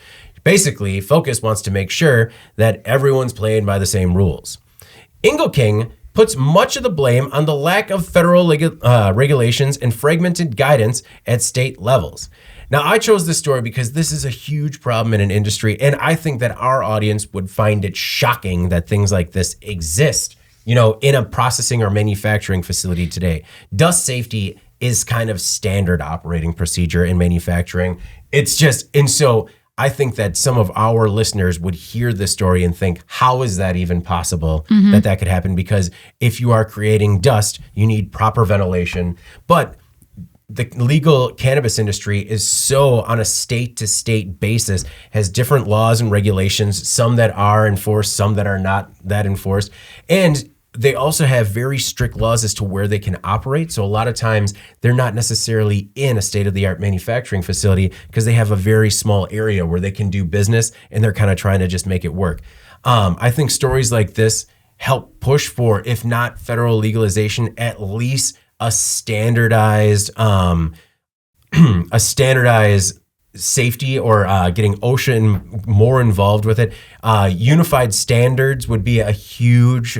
Basically, Focus wants to make sure that everyone's playing by the same rules. Engelking puts much of the blame on the lack of federal regulations and fragmented guidance at state levels. Now, I chose this story because this is a huge problem in an industry, and I think that our audience would find it shocking that things like this exist, in a processing or manufacturing facility today. Dust safety is kind of standard operating procedure in manufacturing. So I think that some of our listeners would hear this story and think, how is that even possible that could happen? Because if you are creating dust, you need proper ventilation. But the legal cannabis industry is so on a state-to-state basis, has different laws and regulations, some that are enforced, some that are not that enforced. And they also have very strict laws as to where they can operate. So a lot of times they're not necessarily in a state-of-the-art manufacturing facility because they have a very small area where they can do business and they're kind of trying to just make it work. I think stories like this help push for, if not federal legalization, at least a standardized safety, or getting OSHA more involved with it. Unified standards would be a huge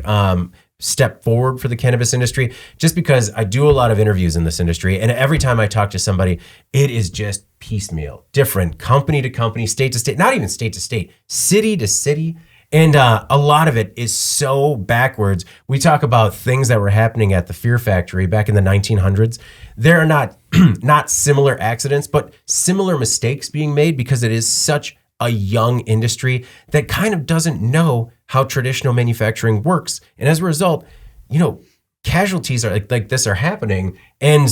step forward for the cannabis industry, just because I do a lot of interviews in this industry, and every time I talk to somebody, it is just piecemeal, different, company to company, state to state, not even state to state, city to city. And a lot of it is so backwards. We talk about things that were happening at the Fear Factory back in the 1900s. There are not similar accidents, but similar mistakes being made because it is such a young industry that kind of doesn't know how traditional manufacturing works. And as a result, casualties are like this are happening, and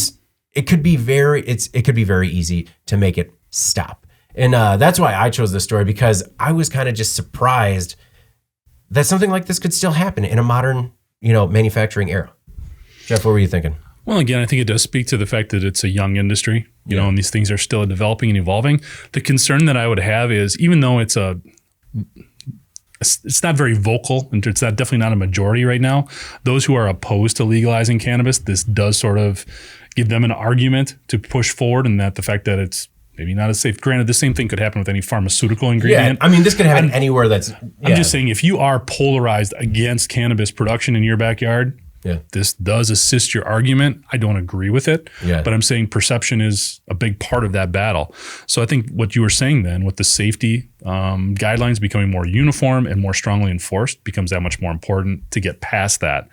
it could be very easy to make it stop. And that's why I chose this story, because I was kind of just surprised that something like this could still happen in a modern, manufacturing era. Jeff, what were you thinking? Well, again, I think it does speak to the fact that it's a young industry, and these things are still developing and evolving. The concern that I would have is, even though it's not very vocal, and it's definitely not a majority right now, those who are opposed to legalizing cannabis, this does sort of give them an argument to push forward, and that the fact that it's maybe not as safe. Granted, the same thing could happen with any pharmaceutical ingredient. Yeah, I mean, this could happen anywhere that's... I'm just saying, if you are polarized against cannabis production in your backyard, this does assist your argument. I don't agree with it, but I'm saying perception is a big part of that battle. So I think what you were saying then, with the safety guidelines becoming more uniform and more strongly enforced, becomes that much more important to get past that.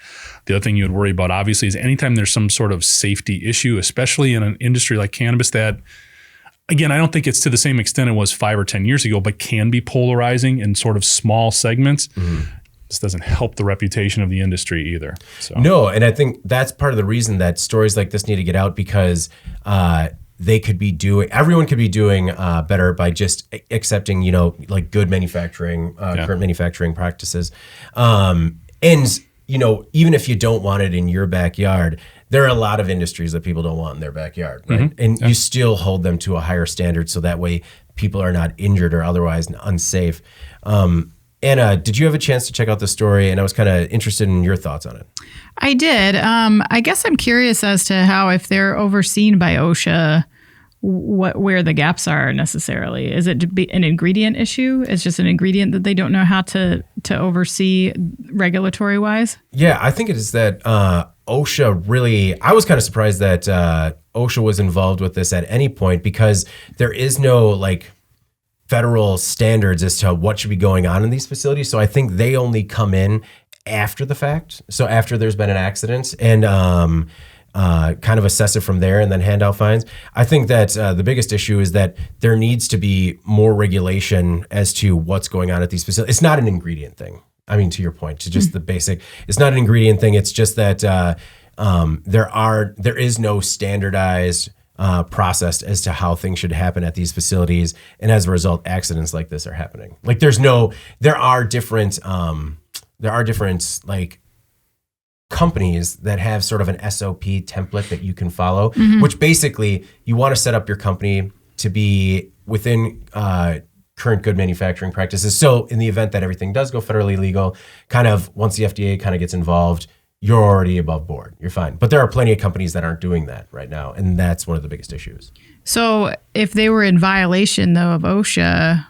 The other thing you would worry about, obviously, is anytime there's some sort of safety issue, especially in an industry like cannabis that, again, I don't think it's to the same extent it was 5 or 10 years ago, but can be polarizing in sort of small segments. This doesn't help the reputation of the industry either. So. No, and I think that's part of the reason that stories like this need to get out, because everyone could be doing better by just accepting, like good manufacturing, current manufacturing practices. And, even if you don't want it in your backyard, there are a lot of industries that people don't want in their backyard, right? And you still hold them to a higher standard, so that way people are not injured or otherwise unsafe. Anna, did you have a chance to check out the story? And I was kind of interested in your thoughts on it. I did. I guess I'm curious as to how, if they're overseen by OSHA, where the gaps are necessarily. Is it an ingredient issue? It's just an ingredient that they don't know how to oversee regulatory wise? Yeah, I think it is that OSHA really, I was kind of surprised that OSHA was involved with this at any point, because there is no federal standards as to what should be going on in these facilities. So I think they only come in after the fact. So after there's been an accident, and kind of assess it from there and then hand out fines. I think that the biggest issue is that there needs to be more regulation as to what's going on at these facilities. It's not an ingredient thing. I mean, to your point, to just the basic, it's not an ingredient thing. It's just that there is no standardized process as to how things should happen at these facilities, and as a result, accidents like this are happening. There are different companies that have sort of an SOP template that you can follow, which basically you want to set up your company to be within current good manufacturing practices. So in the event that everything does go federally legal, kind of once the FDA kind of gets involved, you're already above board. You're fine. But there are plenty of companies that aren't doing that right now, and that's one of the biggest issues. So if they were in violation, though, of OSHA,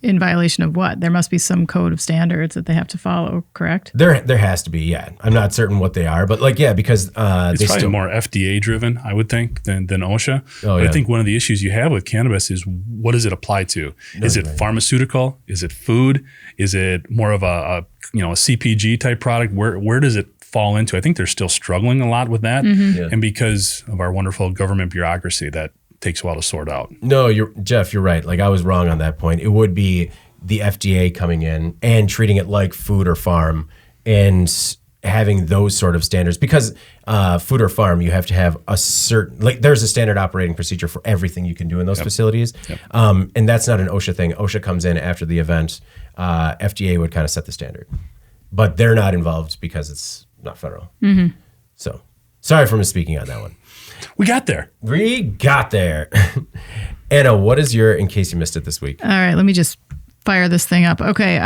in violation of what? There must be some code of standards that they have to follow, correct? There has to be, yeah. I'm not certain what they are, but because it's probably more FDA driven, I would think, than OSHA. But I think one of the issues you have with cannabis is, what does it apply to? Is it pharmaceutical? Is it food? Is it more of a CPG type product? Where does it fall into? I think they're still struggling a lot with that, and because of our wonderful government bureaucracy, that takes a while to sort out. No, Jeff, you're right. I was wrong on that point. It would be the FDA coming in and treating it like food or farm and having those sort of standards, because food or farm, you have to have a certain, there's a standard operating procedure for everything you can do in those facilities. And that's not an OSHA thing. OSHA comes in after the event. FDA would kind of set the standard, but they're not involved because it's not federal. So sorry for misspeaking on that one. We got there. Anna, what is your, in case you missed it this week? All right, let me just fire this thing up. Okay,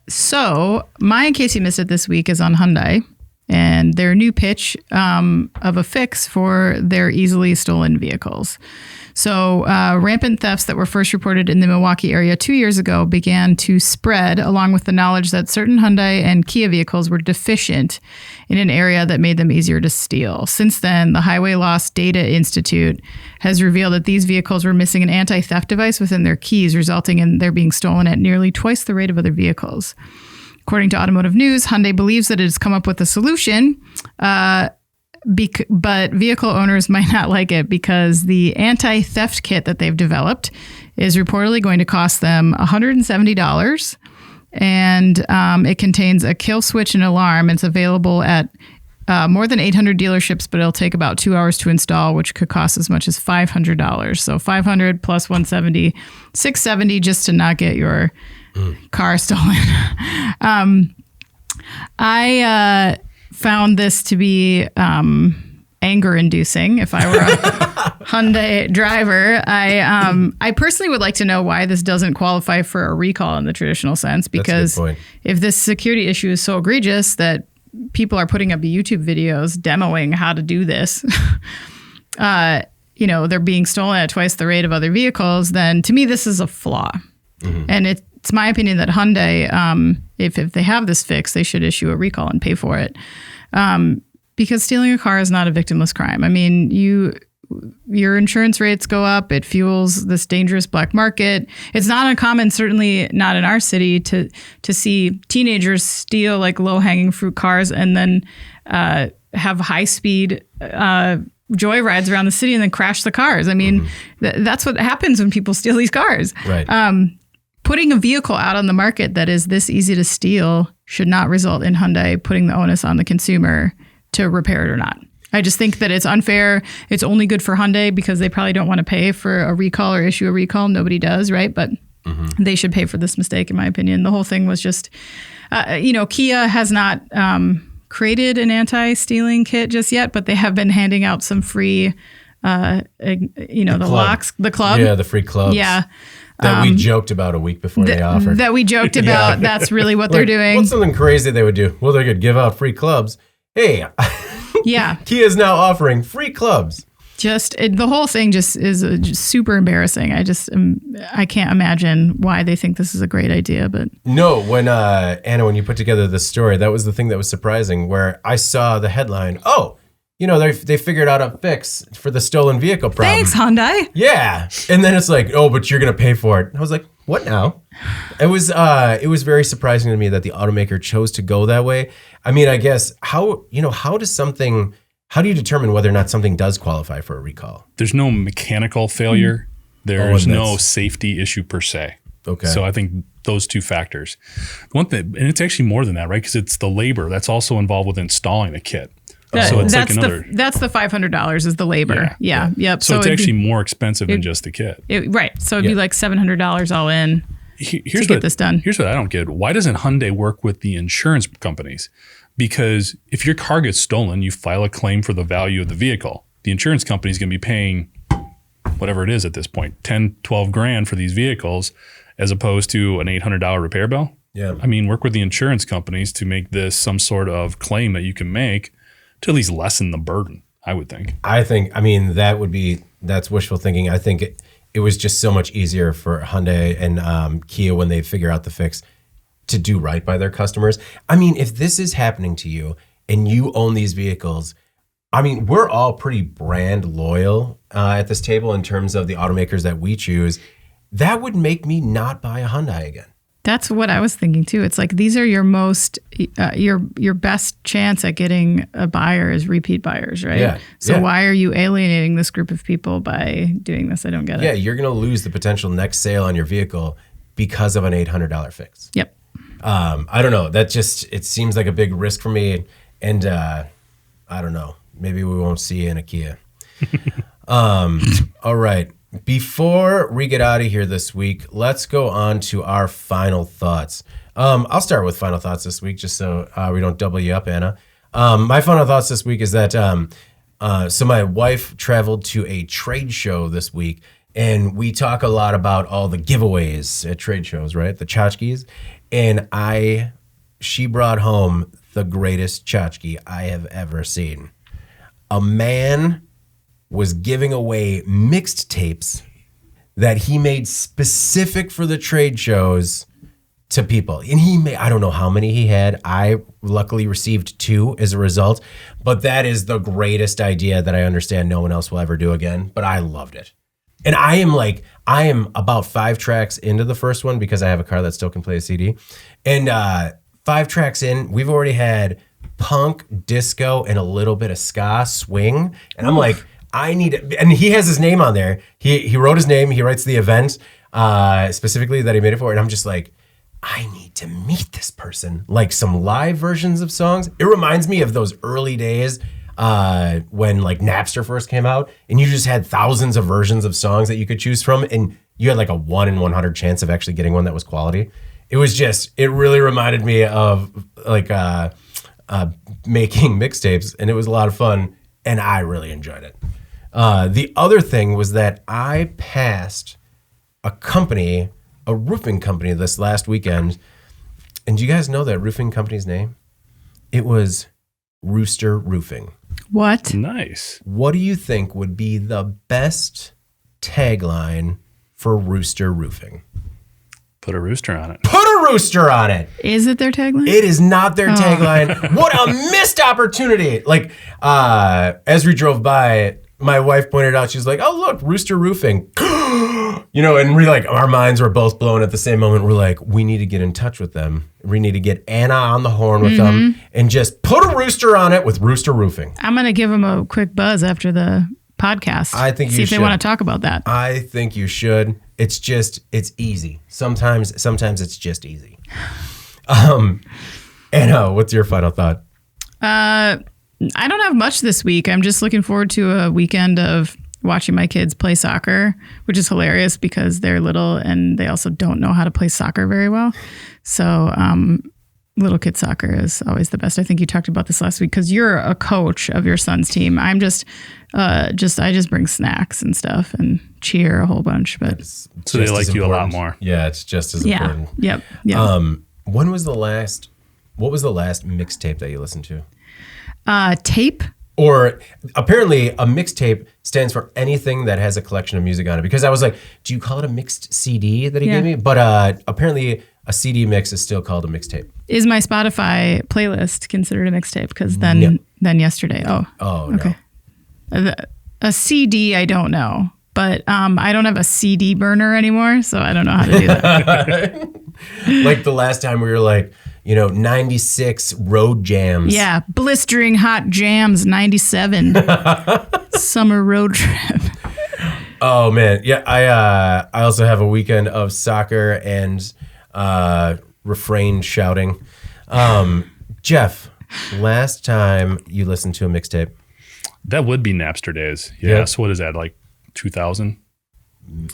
so my in case you missed it this week is on Hyundai and their new pitch of a fix for their easily stolen vehicles. So rampant thefts that were first reported in the Milwaukee area 2 years ago began to spread, along with the knowledge that certain Hyundai and Kief vehicles were deficient in an area that made them easier to steal. Since then, the Highway Loss Data Institute has revealed that these vehicles were missing an anti-theft device within their keys, resulting in their being stolen at nearly twice the rate of other vehicles. According to Automotive News, Hyundai believes that it has come up with a solution, but vehicle owners might not like it because the anti-theft kit that they've developed is reportedly going to cost them $170, and it contains a kill switch and alarm. It's available at more than 800 dealerships, but it'll take about 2 hours to install, which could cost as much as $500. So $500 plus $170, $670 just to not get your car stolen. I found this to be anger-inducing. If I were a Hyundai driver, I personally would like to know why this doesn't qualify for a recall in the traditional sense. Because if this security issue is so egregious that people are putting up YouTube videos demoing how to do this, they're being stolen at twice the rate of other vehicles, then to me this is a flaw. And it's my opinion that Hyundai, if they have this fix, they should issue a recall and pay for it. Because stealing a car is not a victimless crime. I mean, your insurance rates go up. It fuels this dangerous black market. It's not uncommon, certainly not in our city, to see teenagers steal like low-hanging fruit cars and then have high-speed joyrides around the city and then crash the cars. I mean, that's what happens when people steal these cars. Right. Putting a vehicle out on the market that is this easy to steal should not result in Hyundai putting the onus on the consumer to repair it or not. I just think that it's unfair. It's only good for Hyundai because they probably don't want to pay for a recall or issue a recall. Nobody does, right? But they should pay for this mistake, in my opinion. The whole thing was just, Kia has not created an anti-stealing kit just yet, but they have been handing out some free, locks, the club. Yeah, the free clubs. Yeah. That we joked about a week before they offered. That we joked about. Yeah. That's really what they're doing. What's something crazy they would do? Well, they could give out free clubs. Hey, yeah. Kia is now offering free clubs. The whole thing just is just super embarrassing. I can't imagine why they think this is a great idea. But no, when Anna, when you put together this story, that was the thing that was surprising. Where I saw the headline, they figured out a fix for the stolen vehicle problem. Thanks, Hyundai. Yeah, and then it's like, but you're gonna pay for it. I was like, what now? It was very surprising to me that the automaker chose to go that way. I mean, I guess how do you determine whether or not something does qualify for a recall? There's no mechanical failure. There's no safety issue per se. Okay. So I think those two factors. One thing, and it's actually more than that, right? Because it's the labor that's also involved with installing the kit. So it's that's the $500 is the labor. Yeah. Yep. So it's actually more expensive than just the kit. Right. So it'd be like $700 all in to get this done. Here's what I don't get. Why doesn't Hyundai work with the insurance companies? Because if your car gets stolen, you file a claim for the value of the vehicle. The insurance company is going to be paying whatever it is at this point, 10, 12 grand for these vehicles, as opposed to an $800 repair bill. Yeah. I mean, work with the insurance companies to make this some sort of claim that you can make to at least lessen the burden, I would think. That's wishful thinking. I think it was just so much easier for Hyundai and Kia when they figure out the fix to do right by their customers. I mean, if this is happening to you and you own these vehicles, I mean, we're all pretty brand loyal at this table in terms of the automakers that we choose. That would make me not buy a Hyundai again. That's what I was thinking too. It's like these are your most your best chance at getting a buyer is repeat buyers, right? Yeah. So why are you alienating this group of people by doing this? I don't get it. Yeah, you're going to lose the potential next sale on your vehicle because of an $800 fix. Yep. I don't know. It seems like a big risk for me, and I don't know. Maybe we won't see you in a Kia. All right. Before we get out of here this week, let's go on to our final thoughts. I'll start with final thoughts this week, just so we don't double you up, Anna. My final thoughts this week is that so my wife traveled to a trade show this week, and we talk a lot about all the giveaways at trade shows, right? The tchotchkes. And she brought home the greatest tchotchke I have ever seen. A man was giving away mixed tapes that he made specific for the trade shows to people. And I don't know how many he had. I luckily received 2 as a result, but that is the greatest idea that I understand no one else will ever do again, but I loved it. And I am about 5 tracks into the first one because I have a car that still can play a CD. And 5 tracks in, we've already had punk, disco, and a little bit of ska swing. And I'm like, I need it. And he has his name on there. He wrote his name. He writes the event specifically that he made it for. And I'm just like, I need to meet this person. Like some live versions of songs. It reminds me of those early days when like Napster first came out and you just had thousands of versions of songs that you could choose from and you had like a 1 in 100 chance of actually getting one that was quality. It really reminded me of like making mixtapes, and it was a lot of fun and I really enjoyed it. The other thing was that I passed a roofing company this last weekend. And do you guys know that roofing company's name? It was Rooster Roofing. What? Nice. What do you think would be the best tagline for Rooster Roofing? Put a rooster on it. Put a rooster on it. Is it their tagline? It is not their tagline. What a missed opportunity. Like, as we drove by, my wife pointed out, she's like, oh, look, Rooster Roofing. And we like, our minds were both blown at the same moment. We're like, we need to get in touch with them. We need to get Anna on the horn with them and just put a rooster on it with Rooster Roofing. I'm going to give them a quick buzz after the podcast. I think See you if should. they want to talk about that. I think you should. It's easy. Sometimes it's just easy. Anna, what's your final thought? I don't have much this week. I'm just looking forward to a weekend of watching my kids play soccer, which is hilarious because they're little and they also don't know how to play soccer very well. So little kid soccer is always the best. I think you talked about this last week because you're a coach of your son's team. I'm I just bring snacks and stuff and cheer a whole bunch. But so they like you a lot more. Yeah, it's just as important. Yep. What was the last mixtape that you listened to? Tape. Or apparently a mixtape stands for anything that has a collection of music on it. Because I was like, do you call it a mixed CD that he gave me? But apparently a CD mix is still called a mixtape. Is my Spotify playlist considered a mixtape? Because then yesterday. Oh, okay. No. A CD, I don't know. But I don't have a CD burner anymore, so I don't know how to do that. Like the last time we were like, 96 road jams. Yeah, blistering hot jams, 97. Summer road trip. Oh, man. Yeah, I also have a weekend of soccer and refrain shouting. Jeff, last time you listened to a mixtape? That would be Napster days. Yeah. So what is that, like 2000?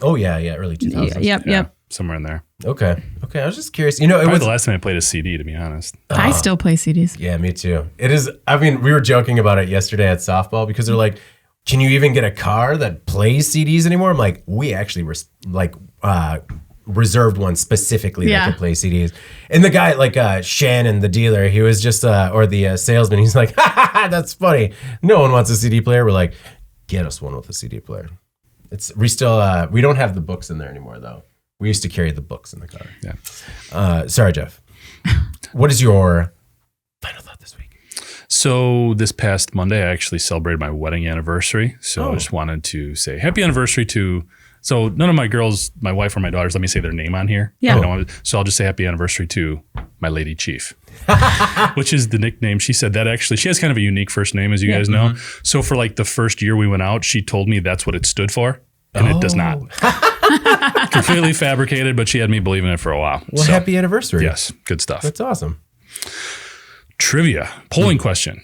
Oh, yeah, early 2000s. Yep. Somewhere in there. Okay. I was just curious. It was was the last time I played a CD, to be honest. I still play CDs. Yeah, me too. It is. I mean, we were joking about it yesterday at softball because they're like, "Can you even get a car that plays CDs anymore?" I'm like, "We actually reserved one specifically that could play CDs." And the guy, like Shannon, the dealer, he was just or the salesman. He's like, "Ha, that's funny. No one wants a CD player." We're like, "Get us one with a CD player." We don't have the books in there anymore though. We used to carry the books in the car. Yeah. Sorry, Jeff. What is your final thought this week? So this past Monday, I actually celebrated my wedding anniversary. So I just wanted to say happy anniversary to, so none of my girls, my wife or my daughters, let me say their name on here. Yeah. So I'll just say happy anniversary to my lady Kief, which is the nickname. She said that actually, she has kind of a unique first name, as you guys know. So for like the first year we went out, she told me that's what it stood for. And it does not. Completely fabricated, but she had me believing it for a while. Well, happy anniversary. Yes, good stuff. That's awesome. Trivia, polling question.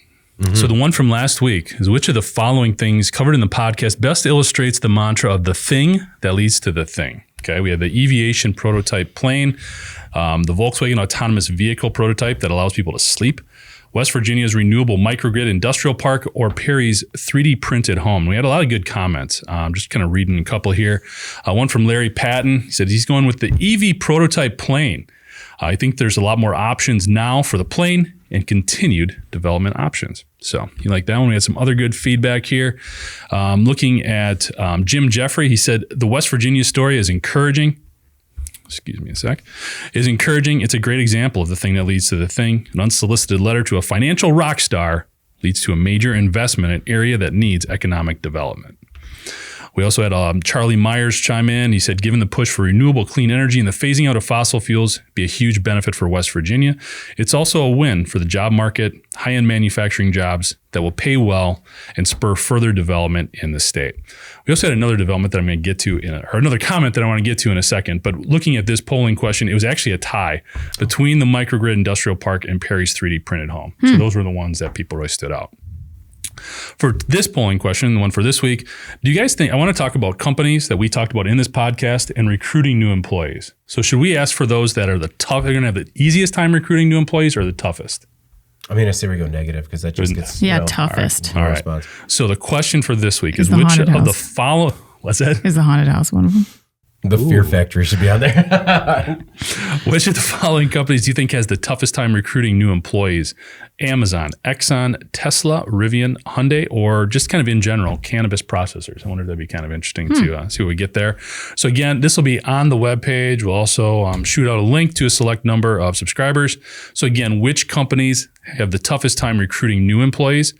So the one from last week is, which of the following things covered in the podcast best illustrates the mantra of the thing that leads to the thing? Okay, we have the Aviation prototype plane, the Volkswagen autonomous vehicle prototype that allows people to sleep, West Virginia's renewable microgrid industrial park, or Perry's 3D printed home. We had a lot of good comments. Just kind of reading a couple here. One from Larry Patton. He said he's going with the EV prototype plane. I think there's a lot more options now for the plane and continued development options. So you like that one? We had some other good feedback here. Looking at Jim Jeffrey, he said the West Virginia story is encouraging. Excuse me a sec, is encouraging. It's a great example of the thing that leads to the thing. An unsolicited letter to a financial rock star leads to a major investment in an area that needs economic development. We also had Charlie Myers chime in. He said, given the push for renewable clean energy and the phasing out of fossil fuels, be a huge benefit for West Virginia. It's also a win for the job market, high-end manufacturing jobs that will pay well and spur further development in the state. We also had another development that I'm going to get to, or another comment that I want to get to in a second. But looking at this polling question, it was actually a tie between the Microgrid Industrial Park and Perry's 3D printed home. So those were the ones that people really stood out. For this polling question, the one for this week, do you guys think, I want to talk about companies that we talked about in this podcast and recruiting new employees. So should we ask for those that are the tough, they're going to have the easiest time recruiting new employees or the toughest? I mean, I say we go negative because that just gets toughest. All right. Response. So the question for this week is the which of haunted the house. follow? What's that? Is the haunted house one of them? The Fear Factory should be on there. Which of the following companies do you think has the toughest time recruiting new employees? Amazon, Exxon, Tesla, Rivian, Hyundai, or just kind of in general, cannabis processors? I wonder if that'd be kind of interesting to see what we get there. So again, this will be on the webpage. We'll also shoot out a link to a select number of subscribers. So again, which companies have the toughest time recruiting new employees?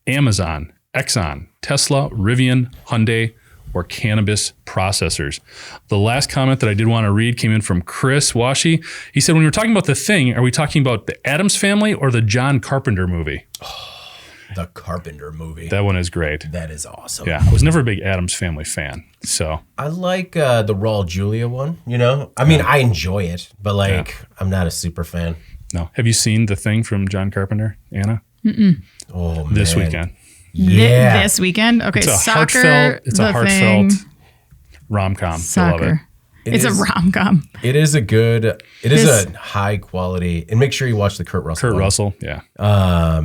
Amazon, Exxon, Tesla, Rivian, Hyundai, or cannabis processors. The last comment that I did want to read came in from Chris Washi. He said, when we're talking about The Thing, are we talking about the Addams Family or the John Carpenter movie? Oh, the Carpenter movie. That one is great. That is awesome. Yeah, I was never a big Addams Family fan. So I like the Raul Julia one, you know? I mean, I enjoy it, but I'm not a super fan. No. Have you seen The Thing from John Carpenter, Anna? Oh, man. This weekend. Yeah. This weekend? Okay, It's a soccer. heartfelt rom-com. Soccer. It's a rom-com. It is a high quality, and make sure you watch the Kurt Russell one. Russell, yeah.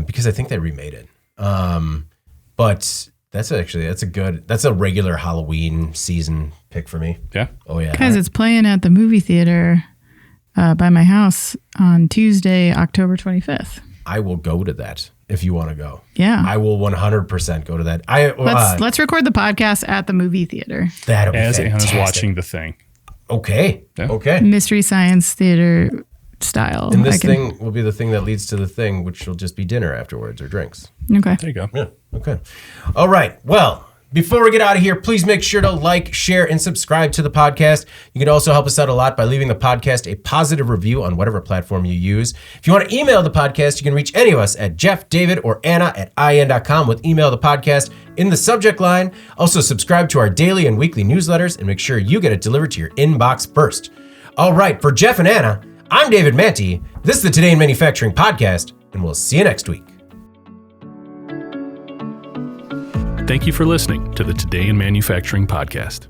Because I think they remade it. But that's a regular Halloween season pick for me. Yeah. Oh yeah. Guys, it's playing at the movie theater by my house on Tuesday, October 25th. I will go to that if you want to go. Yeah. I will 100% go to that. Let's record the podcast at the movie theater. That'll be As fantastic. Anna's watching The Thing. Okay. Yeah. Okay. Mystery Science Theater style. And this thing will be the thing that leads to the thing, which will just be dinner afterwards or drinks. Okay. There you go. Yeah. Okay. All right. Well, before we get out of here, please make sure to like, share, and subscribe to the podcast. You can also help us out a lot by leaving the podcast a positive review on whatever platform you use. If you want to email the podcast, you can reach any of us at Jeff, David, or Anna at IN.com with email the podcast in the subject line. Also, subscribe to our daily and weekly newsletters and make sure you get it delivered to your inbox first. All right. For Jeff and Anna, I'm David Manti. This is the Today in Manufacturing podcast, and we'll see you next week. Thank you for listening to the Today in Manufacturing podcast.